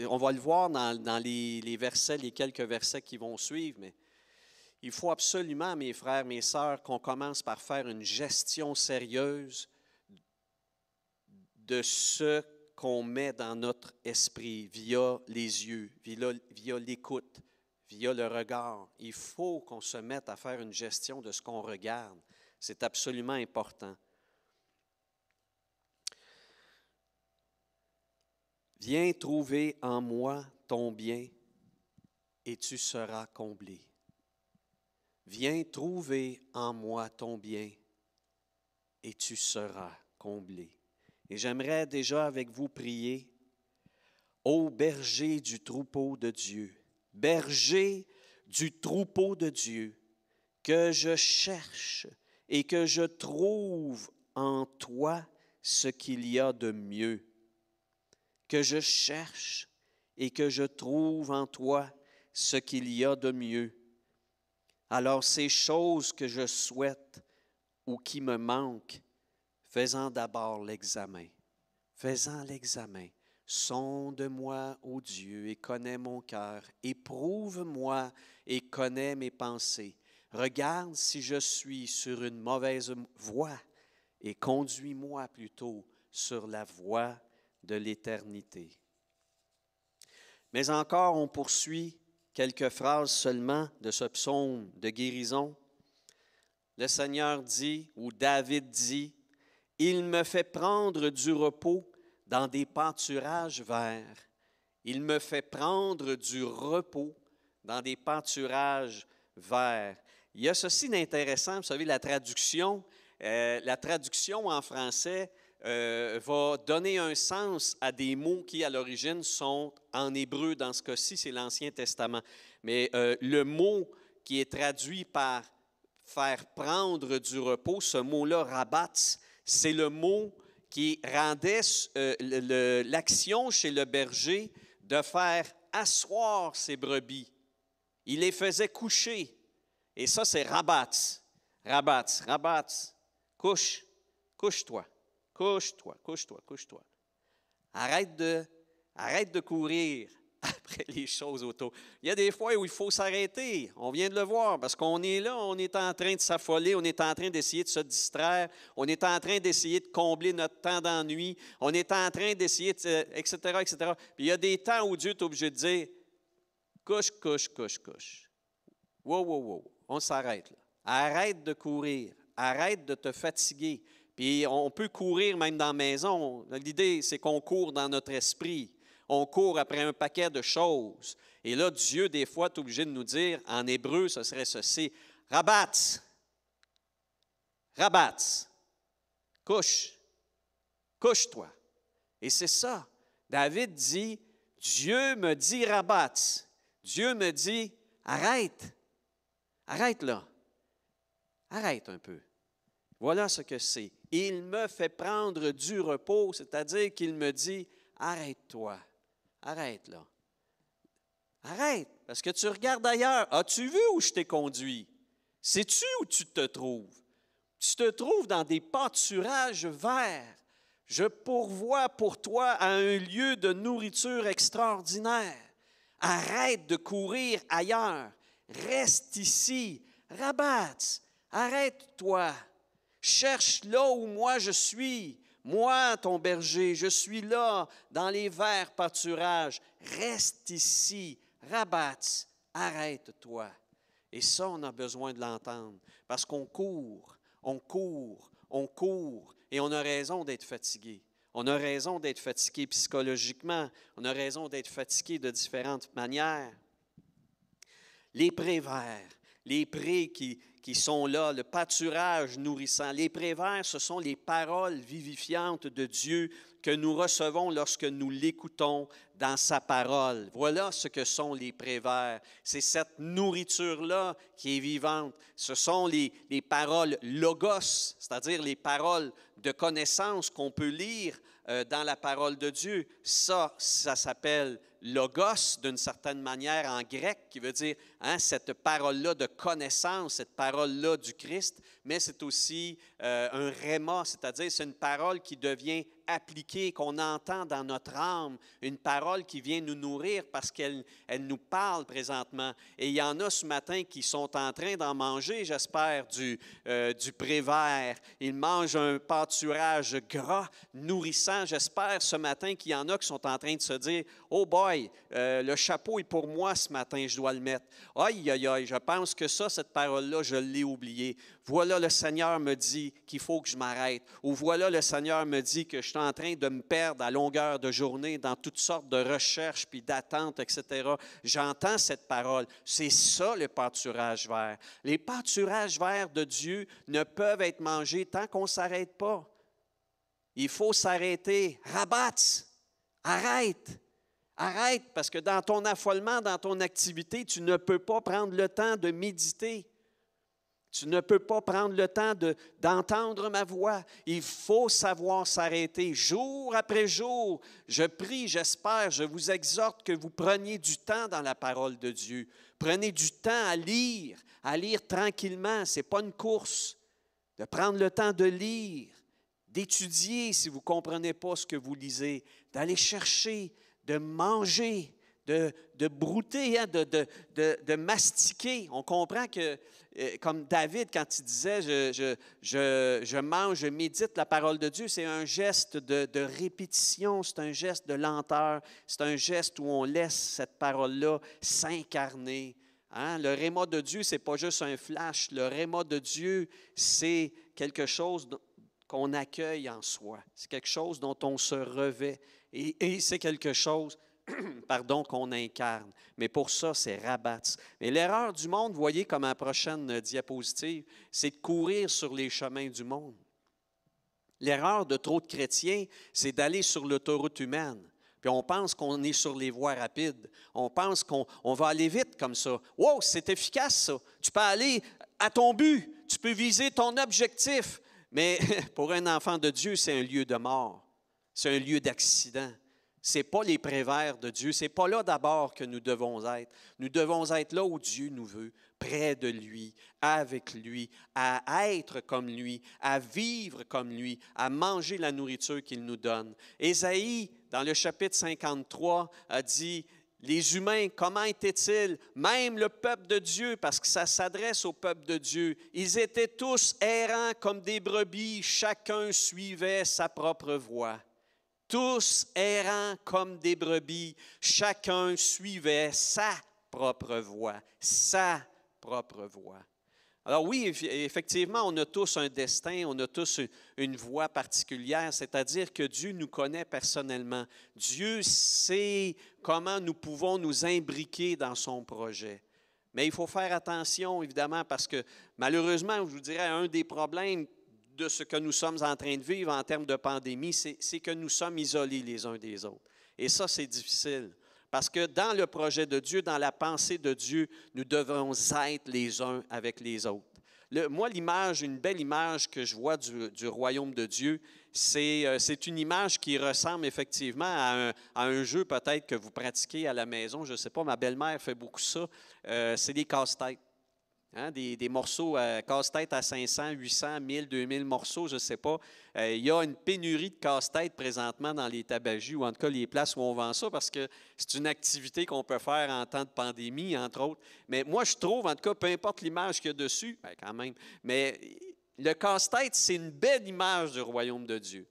on va le voir dans les versets, les quelques versets qui vont suivre, mais il faut absolument, mes frères, mes sœurs, qu'on commence par faire une gestion sérieuse de ce qu'on met dans notre esprit via les yeux, via l'écoute, via le regard. Il faut qu'on se mette à faire une gestion de ce qu'on regarde. C'est absolument important. Viens trouver en moi ton bien et tu seras comblé. Viens trouver en moi ton bien et tu seras comblé. Et j'aimerais déjà avec vous prier. Ô berger du troupeau de Dieu, berger du troupeau de Dieu, que je cherche et que je trouve en toi ce qu'il y a de mieux. Que je cherche et que je trouve en toi ce qu'il y a de mieux. Alors ces choses que je souhaite ou qui me manquent, fais-en d'abord l'examen. Fais-en l'examen. Sonde-moi, ô Dieu, et connais mon cœur. Éprouve-moi et connais mes pensées. Regarde si je suis sur une mauvaise voie et conduis-moi plutôt sur la voie de l'éternité. Mais encore, on poursuit quelques phrases seulement de ce psaume de guérison. Le Seigneur dit, ou David dit, « Il me fait prendre du repos dans des pâturages verts. » Il me fait prendre du repos dans des pâturages verts. Il y a ceci d'intéressant, vous savez, la traduction en français va donner un sens à des mots qui, à l'origine, sont en hébreu. Dans ce cas-ci, c'est l'Ancien Testament. Mais le mot qui est traduit par « faire prendre du repos », ce mot-là, « rabatz », c'est le mot qui rendait l'action chez le berger de faire asseoir ses brebis. Il les faisait coucher. Et ça, c'est « rabatz ». Rabatz, rabatz, couche, couche-toi. Couche-toi, couche-toi, couche-toi. Arrête de courir après les choses autour. Il y a des fois où il faut s'arrêter. On vient de le voir parce qu'on est là, on est en train de s'affoler, on est en train d'essayer de se distraire, on est en train d'essayer de combler notre temps d'ennui, on est en train d'essayer, etc., etc. Puis il y a des temps où Dieu est obligé de dire couche, couche, couche, couche. Wow, wow, wow. On s'arrête là. Arrête de courir. Arrête de te fatiguer. Puis on peut courir même dans la maison. L'idée, c'est qu'on court dans notre esprit. On court après un paquet de choses. Et là, Dieu, des fois, est obligé de nous dire, en hébreu, ce serait ceci, « Rabatz, rabatz, couche, couche-toi. » Et c'est ça. David dit, Dieu me dit, « Rabatz. » Dieu me dit, « Arrête, arrête là. Arrête un peu. » Voilà ce que c'est. Il me fait prendre du repos, c'est-à-dire qu'il me dit, arrête-toi, arrête là, Arrête, parce que tu regardes ailleurs. As-tu vu où je t'ai conduit? Sais-tu où tu te trouves? Tu te trouves dans des pâturages verts. Je pourvois pour toi à un lieu de nourriture extraordinaire. Arrête de courir ailleurs. Reste ici. Rabatz. Arrête-toi. Cherche là où moi je suis. Moi, ton berger, je suis là, dans les verts pâturages. Reste ici. Rabatz. Arrête-toi. Et ça, on a besoin de l'entendre. Parce qu'on court, on court, on court. Et on a raison d'être fatigué. On a raison d'être fatigué psychologiquement. On a raison d'être fatigué de différentes manières. Les prés verts, les prés qui sont là, le pâturage nourrissant. Les prés verts, ce sont les paroles vivifiantes de Dieu que nous recevons lorsque nous l'écoutons dans sa parole. Voilà ce que sont les prés verts. C'est cette nourriture-là qui est vivante. Ce sont les paroles logos, c'est-à-dire les paroles de connaissance qu'on peut lire dans la parole de Dieu. Ça s'appelle logos d'une certaine manière en grec, qui veut dire cette parole-là de connaissance, cette parole-là du Christ, mais c'est aussi un rhéma, c'est-à-dire c'est une parole qui devient appliquée, qu'on entend dans notre âme, une parole qui vient nous nourrir parce qu'elle nous parle présentement. Et il y en a ce matin qui sont en train d'en manger, j'espère, du pré vert. Ils mangent un pâturage gras, nourrissant. J'espère ce matin qu'il y en a qui sont en train de se dire « Oh boy, le chapeau est pour moi ce matin, je dois le mettre. Aïe, aïe, aïe, je pense que cette parole-là, je l'ai oubliée. Voilà, le Seigneur me dit qu'il faut que je m'arrête. Ou voilà, le Seigneur me dit que je suis en train de me perdre à longueur de journée dans toutes sortes de recherches puis d'attentes, etc. J'entends cette parole. C'est ça, le pâturage vert. Les pâturages verts de Dieu ne peuvent être mangés tant qu'on ne s'arrête pas. Il faut s'arrêter. Rabatz, arrête. Arrête, parce que dans ton affolement, dans ton activité, tu ne peux pas prendre le temps de méditer. Tu ne peux pas prendre le temps d'entendre ma voix. Il faut savoir s'arrêter jour après jour. Je prie, j'espère, je vous exhorte que vous preniez du temps dans la parole de Dieu. Prenez du temps à lire tranquillement. Ce n'est pas une course. De prendre le temps de lire, d'étudier si vous ne comprenez pas ce que vous lisez, d'aller chercher, de manger, de brouter, de mastiquer. On comprend que, comme David, quand il disait je mange, je médite la parole de Dieu, c'est un geste de répétition, c'est un geste de lenteur, c'est un geste où on laisse cette parole-là s'incarner. Le rhéma de Dieu, ce n'est pas juste un flash. Le rhéma de Dieu, c'est quelque chose qu'on accueille en soi. C'est quelque chose dont on se revêt. Et c'est quelque chose qu'on incarne. Mais pour ça, c'est rabattre. Mais l'erreur du monde, vous voyez comme à la prochaine diapositive, c'est de courir sur les chemins du monde. L'erreur de trop de chrétiens, c'est d'aller sur l'autoroute humaine. Puis on pense qu'on est sur les voies rapides. On pense qu'on va aller vite comme ça. Wow, c'est efficace ça. Tu peux aller à ton but. Tu peux viser ton objectif. Mais pour un enfant de Dieu, c'est un lieu de mort. C'est un lieu d'accident. Ce n'est pas les prés verts de Dieu. Ce n'est pas là d'abord que nous devons être. Nous devons être là où Dieu nous veut, près de lui, avec lui, à être comme lui, à vivre comme lui, à manger la nourriture qu'il nous donne. Ésaïe, dans le chapitre 53, a dit « Les humains, comment étaient-ils? Même le peuple de Dieu, parce que ça s'adresse au peuple de Dieu. Ils étaient tous errants comme des brebis, chacun suivait sa propre voie. » Tous errants comme des brebis, chacun suivait sa propre voie, sa propre voie. Alors oui, effectivement, on a tous un destin, on a tous une voie particulière, c'est-à-dire que Dieu nous connaît personnellement. Dieu sait comment nous pouvons nous imbriquer dans son projet. Mais il faut faire attention, évidemment, parce que malheureusement, je vous dirais, un des problèmes de ce que nous sommes en train de vivre en termes de pandémie, c'est que nous sommes isolés les uns des autres. Et ça, c'est difficile. Parce que dans le projet de Dieu, dans la pensée de Dieu, nous devons être les uns avec les autres. Moi, une belle image que je vois du royaume de Dieu, c'est une image qui ressemble effectivement à un jeu peut-être que vous pratiquez à la maison. Je ne sais pas, ma belle-mère fait beaucoup ça. C'est des casse-têtes. Hein, des morceaux casse-tête à 500, 800, 1000, 2000 morceaux, je ne sais pas. Il y a une pénurie de casse-tête présentement dans les tabagies ou en tout cas les places où on vend ça parce que c'est une activité qu'on peut faire en temps de pandémie, entre autres. Mais moi, je trouve, en tout cas, peu importe l'image qu'il y a dessus, bien, quand même, mais le casse-tête, c'est une belle image du royaume de Dieu.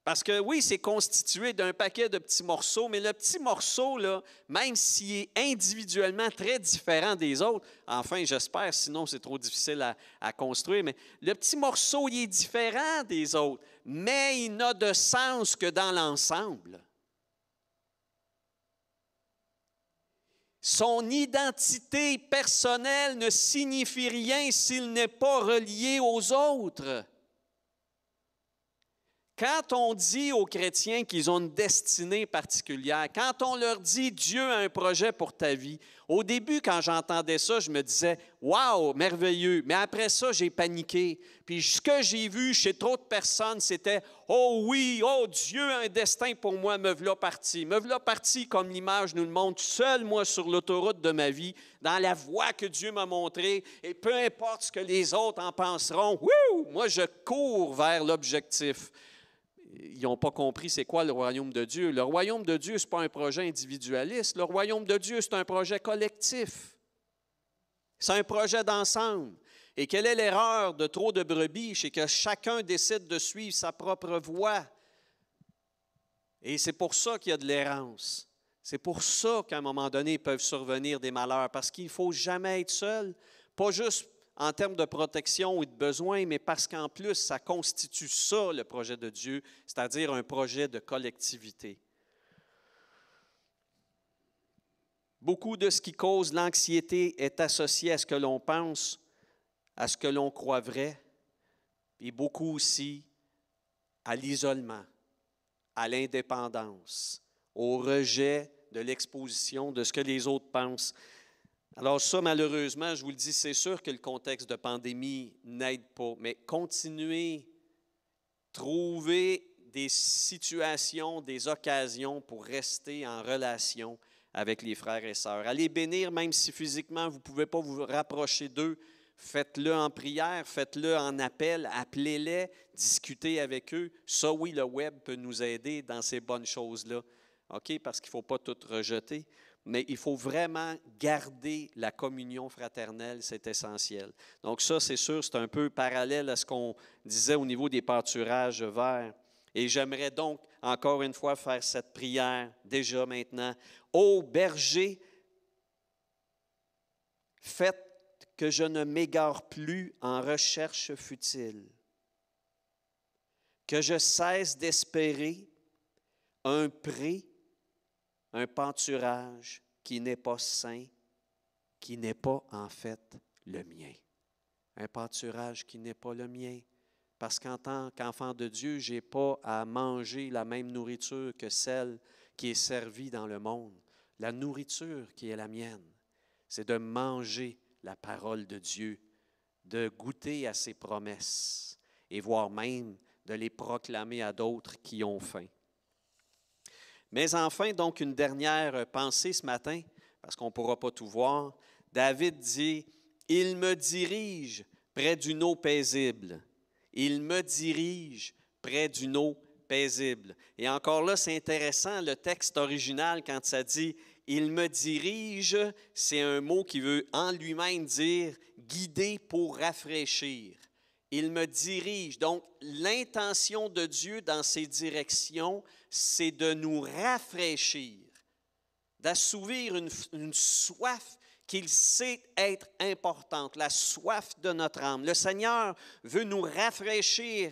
Parce que oui, c'est constitué d'un paquet de petits morceaux, mais le petit morceau, là, même s'il est individuellement très différent des autres, enfin, j'espère, sinon c'est trop difficile à construire, mais le petit morceau, il est différent des autres, mais il n'a de sens que dans l'ensemble. Son identité personnelle ne signifie rien s'il n'est pas relié aux autres. Quand on dit aux chrétiens qu'ils ont une destinée particulière, quand on leur dit « Dieu a un projet pour ta vie », au début, quand j'entendais ça, je me disais « Wow, merveilleux », mais après ça, j'ai paniqué. Puis ce que j'ai vu chez trop de personnes, c'était « Oh oui, oh Dieu a un destin pour moi, me v'là parti ». Me v'là parti, comme l'image nous le montre, seul moi sur l'autoroute de ma vie, dans la voie que Dieu m'a montrée, et peu importe ce que les autres en penseront, moi je cours vers l'objectif. Ils n'ont pas compris c'est quoi le royaume de Dieu. Le royaume de Dieu, ce n'est pas un projet individualiste. Le royaume de Dieu, c'est un projet collectif. C'est un projet d'ensemble. Et quelle est l'erreur de trop de brebis? C'est que chacun décide de suivre sa propre voie. Et c'est pour ça qu'il y a de l'errance. C'est pour ça qu'à un moment donné, peuvent survenir des malheurs. Parce qu'il ne faut jamais être seul. Pas juste en termes de protection ou de besoin, mais parce qu'en plus, ça constitue ça, le projet de Dieu, c'est-à-dire un projet de collectivité. Beaucoup de ce qui cause l'anxiété est associé à ce que l'on pense, à ce que l'on croit vrai, et beaucoup aussi à l'isolement, à l'indépendance, au rejet de l'exposition de ce que les autres pensent. Alors ça, malheureusement, je vous le dis, c'est sûr que le contexte de pandémie n'aide pas, mais continuez, trouver des situations, des occasions pour rester en relation avec les frères et sœurs. Allez bénir, même si physiquement vous ne pouvez pas vous rapprocher d'eux, faites-le en prière, faites-le en appel, appelez-les, discutez avec eux. Ça, oui, le web peut nous aider dans ces bonnes choses-là, OK? Parce qu'il ne faut pas tout rejeter. Mais il faut vraiment garder la communion fraternelle, c'est essentiel. Donc ça, c'est sûr, c'est un peu parallèle à ce qu'on disait au niveau des pâturages verts. Et j'aimerais donc, encore une fois, faire cette prière, déjà maintenant. Ô berger, faites que je ne m'égare plus en recherche futile, que je cesse d'espérer un prix, un pâturage qui n'est pas sain, qui n'est pas en fait le mien. Un pâturage qui n'est pas le mien. Parce qu'en tant qu'enfant de Dieu, je n'ai pas à manger la même nourriture que celle qui est servie dans le monde. La nourriture qui est la mienne, c'est de manger la parole de Dieu, de goûter à ses promesses et voire même de les proclamer à d'autres qui ont faim. Mais enfin, donc, une dernière pensée ce matin, parce qu'on ne pourra pas tout voir. David dit, « Il me dirige près d'une eau paisible. Il me dirige près d'une eau paisible. » Et encore là, c'est intéressant, le texte original, quand ça dit « Il me dirige », c'est un mot qui veut en lui-même dire « guider pour rafraîchir ». Il me dirige. Donc, l'intention de Dieu dans ses directions, c'est de nous rafraîchir, d'assouvir une soif qu'il sait être importante, la soif de notre âme. Le Seigneur veut nous rafraîchir.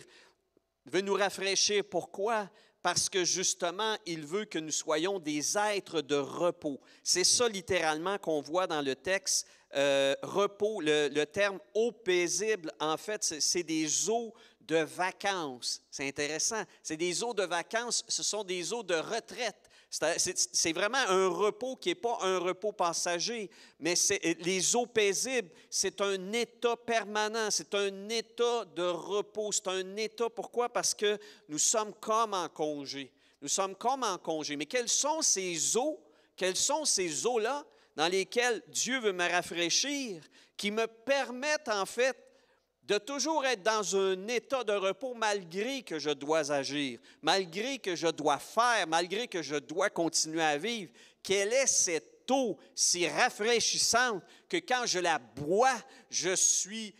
Pourquoi? Parce que justement, il veut que nous soyons des êtres de repos. C'est ça littéralement qu'on voit dans le texte. Repos, le terme eau paisible, en fait, c'est des eaux de vacances. C'est intéressant. C'est des eaux de vacances, ce sont des eaux de retraite. C'est vraiment un repos qui n'est pas un repos passager, mais les eaux paisibles, c'est un état permanent, c'est un état de repos, c'est un état, pourquoi? Parce que nous sommes comme en congé. Nous sommes comme en congé. Mais quelles sont ces eaux? Quelles sont ces eaux-là dans lesquelles Dieu veut me rafraîchir, qui me permettent en fait de toujours être dans un état de repos malgré que je dois agir, malgré que je dois faire, malgré que je dois continuer à vivre. Quelle est cette eau si rafraîchissante que quand je la bois, je suis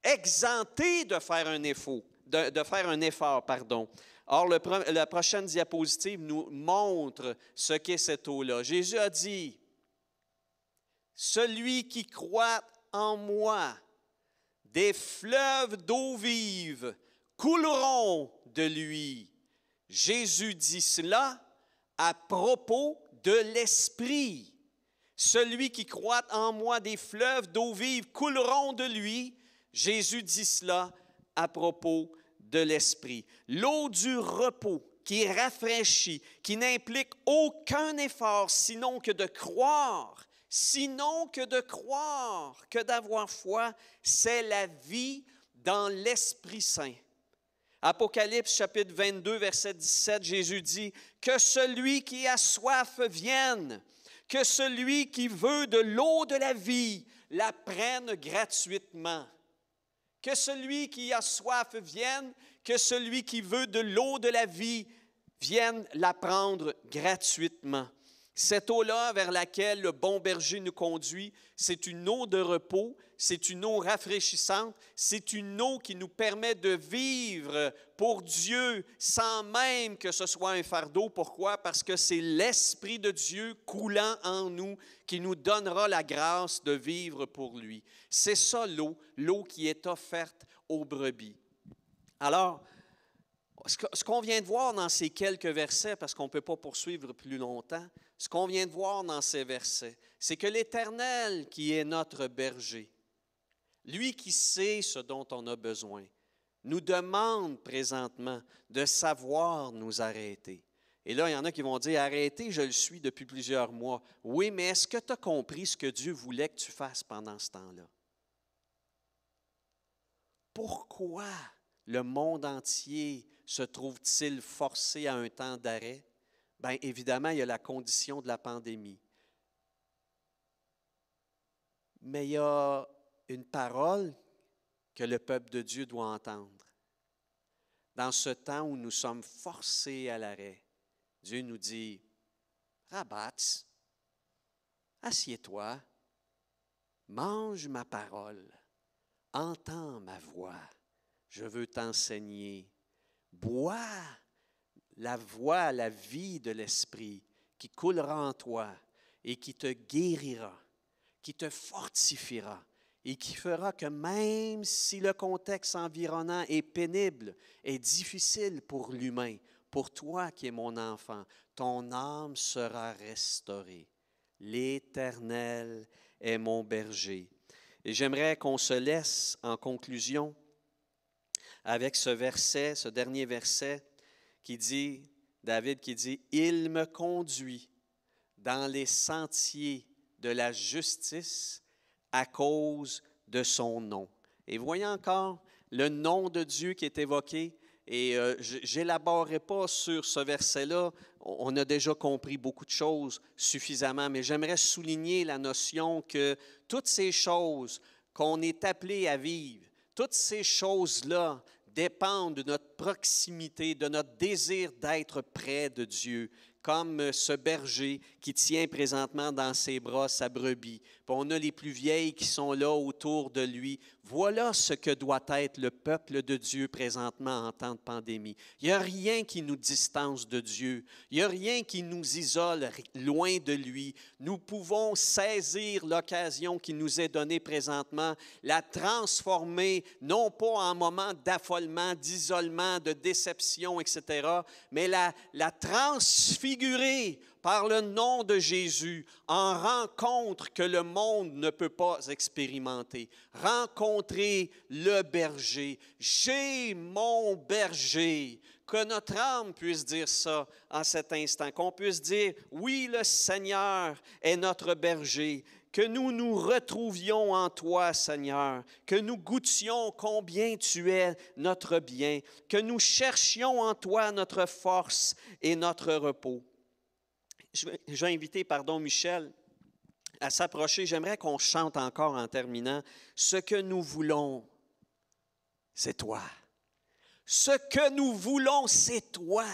exempté de faire un effort, pardon. Or, la prochaine diapositive nous montre ce qu'est cette eau-là. Jésus a dit, « Celui qui croit en moi, des fleuves d'eau vive couleront de lui. » Jésus dit cela à propos de l'Esprit. Celui qui croit en moi, des fleuves d'eau vive couleront de lui. Jésus dit cela à propos de l'Esprit. L'eau du repos qui rafraîchit, qui n'implique aucun effort sinon que de croire, que d'avoir foi, c'est la vie dans l'Esprit Saint. Apocalypse chapitre 22, verset 17, Jésus dit, « Que celui qui a soif vienne, que celui qui veut de l'eau de la vie la prenne gratuitement. » Que celui qui a soif vienne, que celui qui veut de l'eau de la vie vienne la prendre gratuitement. Cette eau-là vers laquelle le bon berger nous conduit, c'est une eau de repos, c'est une eau rafraîchissante, c'est une eau qui nous permet de vivre pour Dieu sans même que ce soit un fardeau. Pourquoi? Parce que c'est l'Esprit de Dieu coulant en nous qui nous donnera la grâce de vivre pour lui. C'est ça l'eau qui est offerte aux brebis. Alors, ce qu'on vient de voir dans ces quelques versets, parce qu'on ne peut pas poursuivre plus longtemps, ce qu'on vient de voir dans ces versets, c'est que l'Éternel qui est notre berger, lui qui sait ce dont on a besoin, nous demande présentement de savoir nous arrêter. Et là, il y en a qui vont dire, arrêtez, je le suis depuis plusieurs mois. Oui, mais est-ce que tu as compris ce que Dieu voulait que tu fasses pendant ce temps-là? Pourquoi le monde entier se trouve-t-il forcé à un temps d'arrêt? Bien, évidemment, il y a la condition de la pandémie. Mais il y a une parole que le peuple de Dieu doit entendre. Dans ce temps où nous sommes forcés à l'arrêt, Dieu nous dit, « Rabatz, assieds-toi, mange ma parole, entends ma voix, je veux t'enseigner, bois la voix, la vie de l'Esprit qui coulera en toi et qui te guérira, qui te fortifiera et qui fera que même si le contexte environnant est pénible, est difficile pour l'humain, pour toi qui es mon enfant, ton âme sera restaurée. L'Éternel est mon berger. » Et j'aimerais qu'on se laisse en conclusion avec ce verset, ce dernier verset qui dit, David qui dit, « Il me conduit dans les sentiers de la justice à cause de son nom. » Et voyez encore le nom de Dieu qui est évoqué. Et je n'élaborerai pas sur ce verset-là. On a déjà compris beaucoup de choses suffisamment, mais j'aimerais souligner la notion que toutes ces choses qu'on est appelé à vivre, toutes ces choses-là dépendent de notre proximité, de notre désir d'être près de Dieu, comme ce berger qui tient présentement dans ses bras sa brebis. Puis on a les plus vieilles qui sont là autour de lui. Voilà ce que doit être le peuple de Dieu présentement en temps de pandémie. Il n'y a rien qui nous distance de Dieu. Il n'y a rien qui nous isole loin de lui. Nous pouvons saisir l'occasion qui nous est donnée présentement, la transformer, non pas en moment d'affolement, d'isolement, de déception, etc., mais la transfigurer par le nom de Jésus en rencontre que le monde ne peut pas expérimenter. Rencontrer le berger. J'ai mon berger Que notre âme puisse dire ça en cet instant, qu'on puisse dire, oui, le Seigneur est notre berger, que nous nous retrouvions en toi, Seigneur, que nous goûtions combien tu es notre bien, que nous cherchions en toi notre force et notre repos. Je vais inviter, Michel, à s'approcher. J'aimerais qu'on chante encore en terminant. Ce que nous voulons, c'est toi. Ce que nous voulons, c'est toi.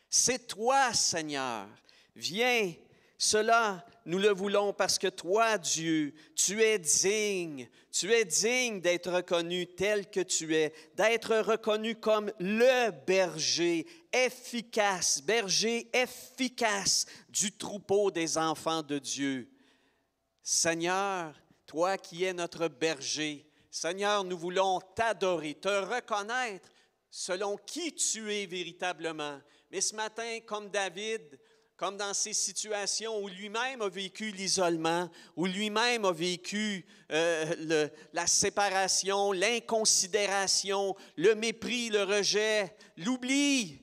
C'est toi, Seigneur. Viens, cela, nous le voulons parce que toi, Dieu, tu es digne. Tu es digne d'être reconnu tel que tu es, d'être reconnu comme le berger efficace du troupeau des enfants de Dieu. Seigneur, toi qui es notre berger, Seigneur, nous voulons t'adorer, te reconnaître selon qui tu es véritablement. Mais ce matin, comme David, comme dans ces situations où lui-même a vécu l'isolement, où lui-même a vécu la séparation, l'inconsidération, le mépris, le rejet, l'oubli,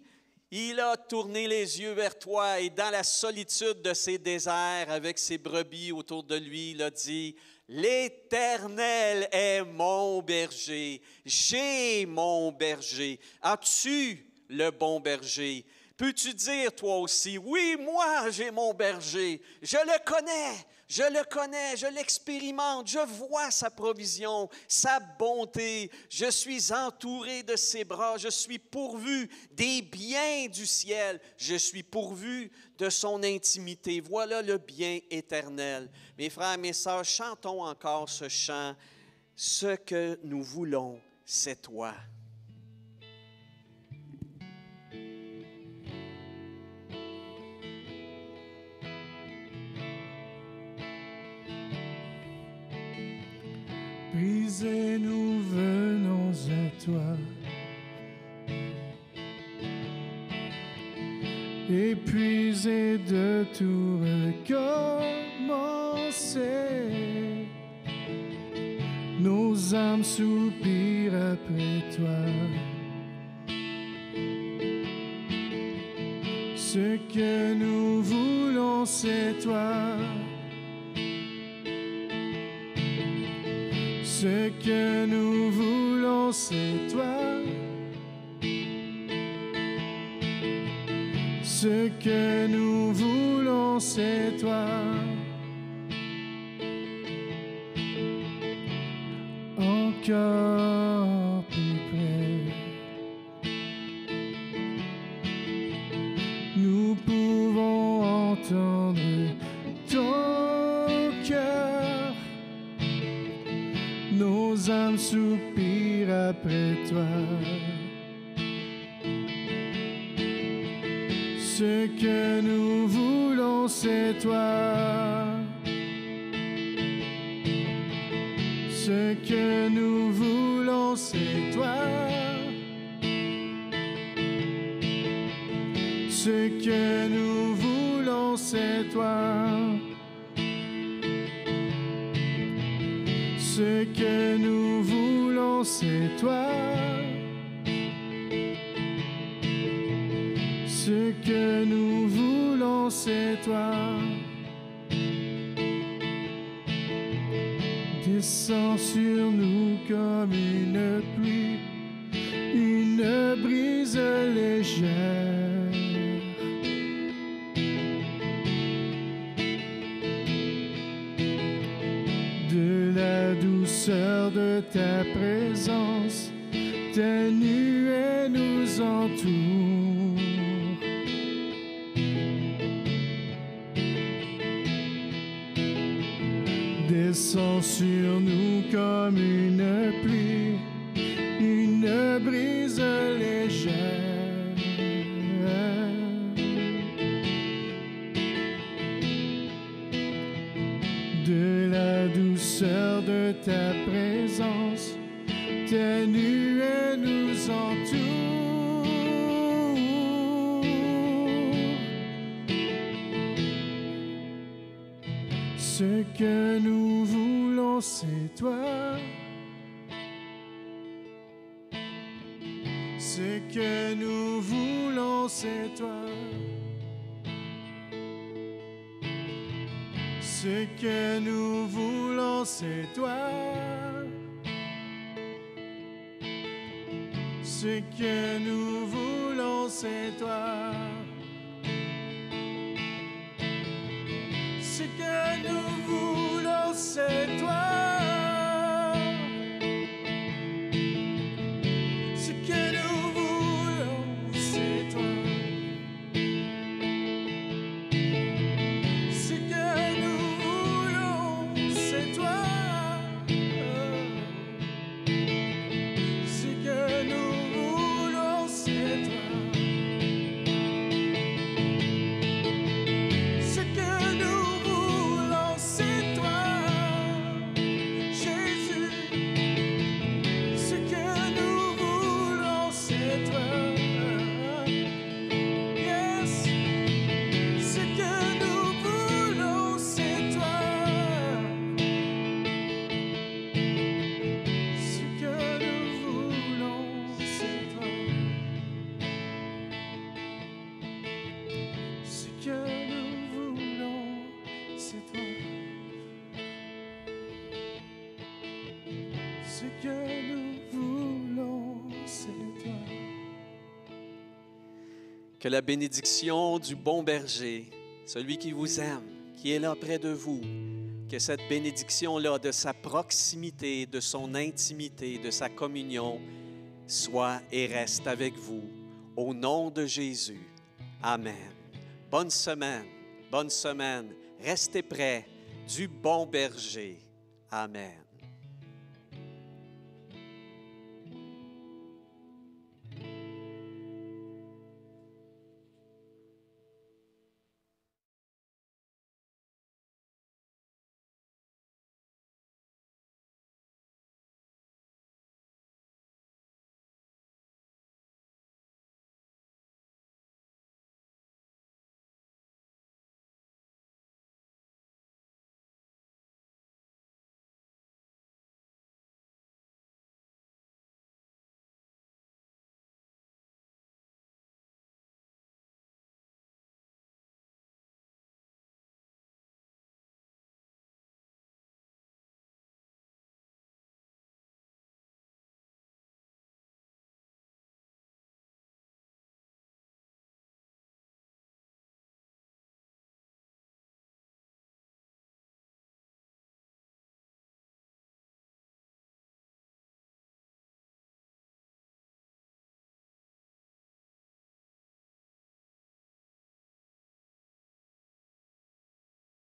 il a tourné les yeux vers toi et dans la solitude de ses déserts, avec ses brebis autour de lui, il a dit, « L'Éternel est mon berger, j'ai mon berger. As-tu le bon berger? » Peux-tu dire toi aussi, oui, moi j'ai mon berger, je le connais, je l'expérimente, je vois sa provision, sa bonté, je suis entouré de ses bras, je suis pourvu des biens du ciel, je suis pourvu de son intimité. Voilà le bien éternel. Mes frères, mes sœurs, chantons encore ce chant. Ce que nous voulons, c'est toi. Brisés, nous venons à toi. Épuisés de tout recommencer, nos âmes soupirent après toi. Ce que nous voulons, c'est toi. Ce que nous voulons, c'est toi. Ce que nous voulons, c'est toi. Encore plus près, nous pouvons entendre ton cœur. Nos âmes soupirent après toi. Ce que nous voulons, c'est toi. Ce que nous voulons, c'est toi. Ce que nous voulons, c'est toi. Ce que nous voulons, c'est toi. Ce que nous voulons, c'est toi. Descends sur nous comme une pluie, une brise légère. De la douceur de ta présence, ta nuée nous entoure. Descends sur nous comme une pluie, une brise légère. De la douceur de ta présence, ta nuée nous entoure. Ce que nous voulons, c'est toi. Ce Ce que nous voulons, c'est toi. Ce que nous voulons, c'est toi. Ce que nous voulons, c'est toi. Ce que nous voulons, c'est toi. Ce que nous voulons, c'est toi. Ce que nous voulons, c'est toi. Ce que nous voulons, c'est toi. Ce que nous voulons, c'est toi, Jésus. Ce que nous voulons, c'est toi. Yes. Ce que nous voulons, c'est toi. Ce que nous voulons, c'est toi. Ce que nous voulons, c'est toi. Ce que nous voulons, c'est toi. Que la bénédiction du bon berger, celui qui vous aime, qui est là près de vous, que cette bénédiction-là de sa proximité, de son intimité, de sa communion, soit et reste avec vous. Au nom de Jésus. Amen. Bonne semaine. Bonne semaine. Restez près du bon berger. Amen.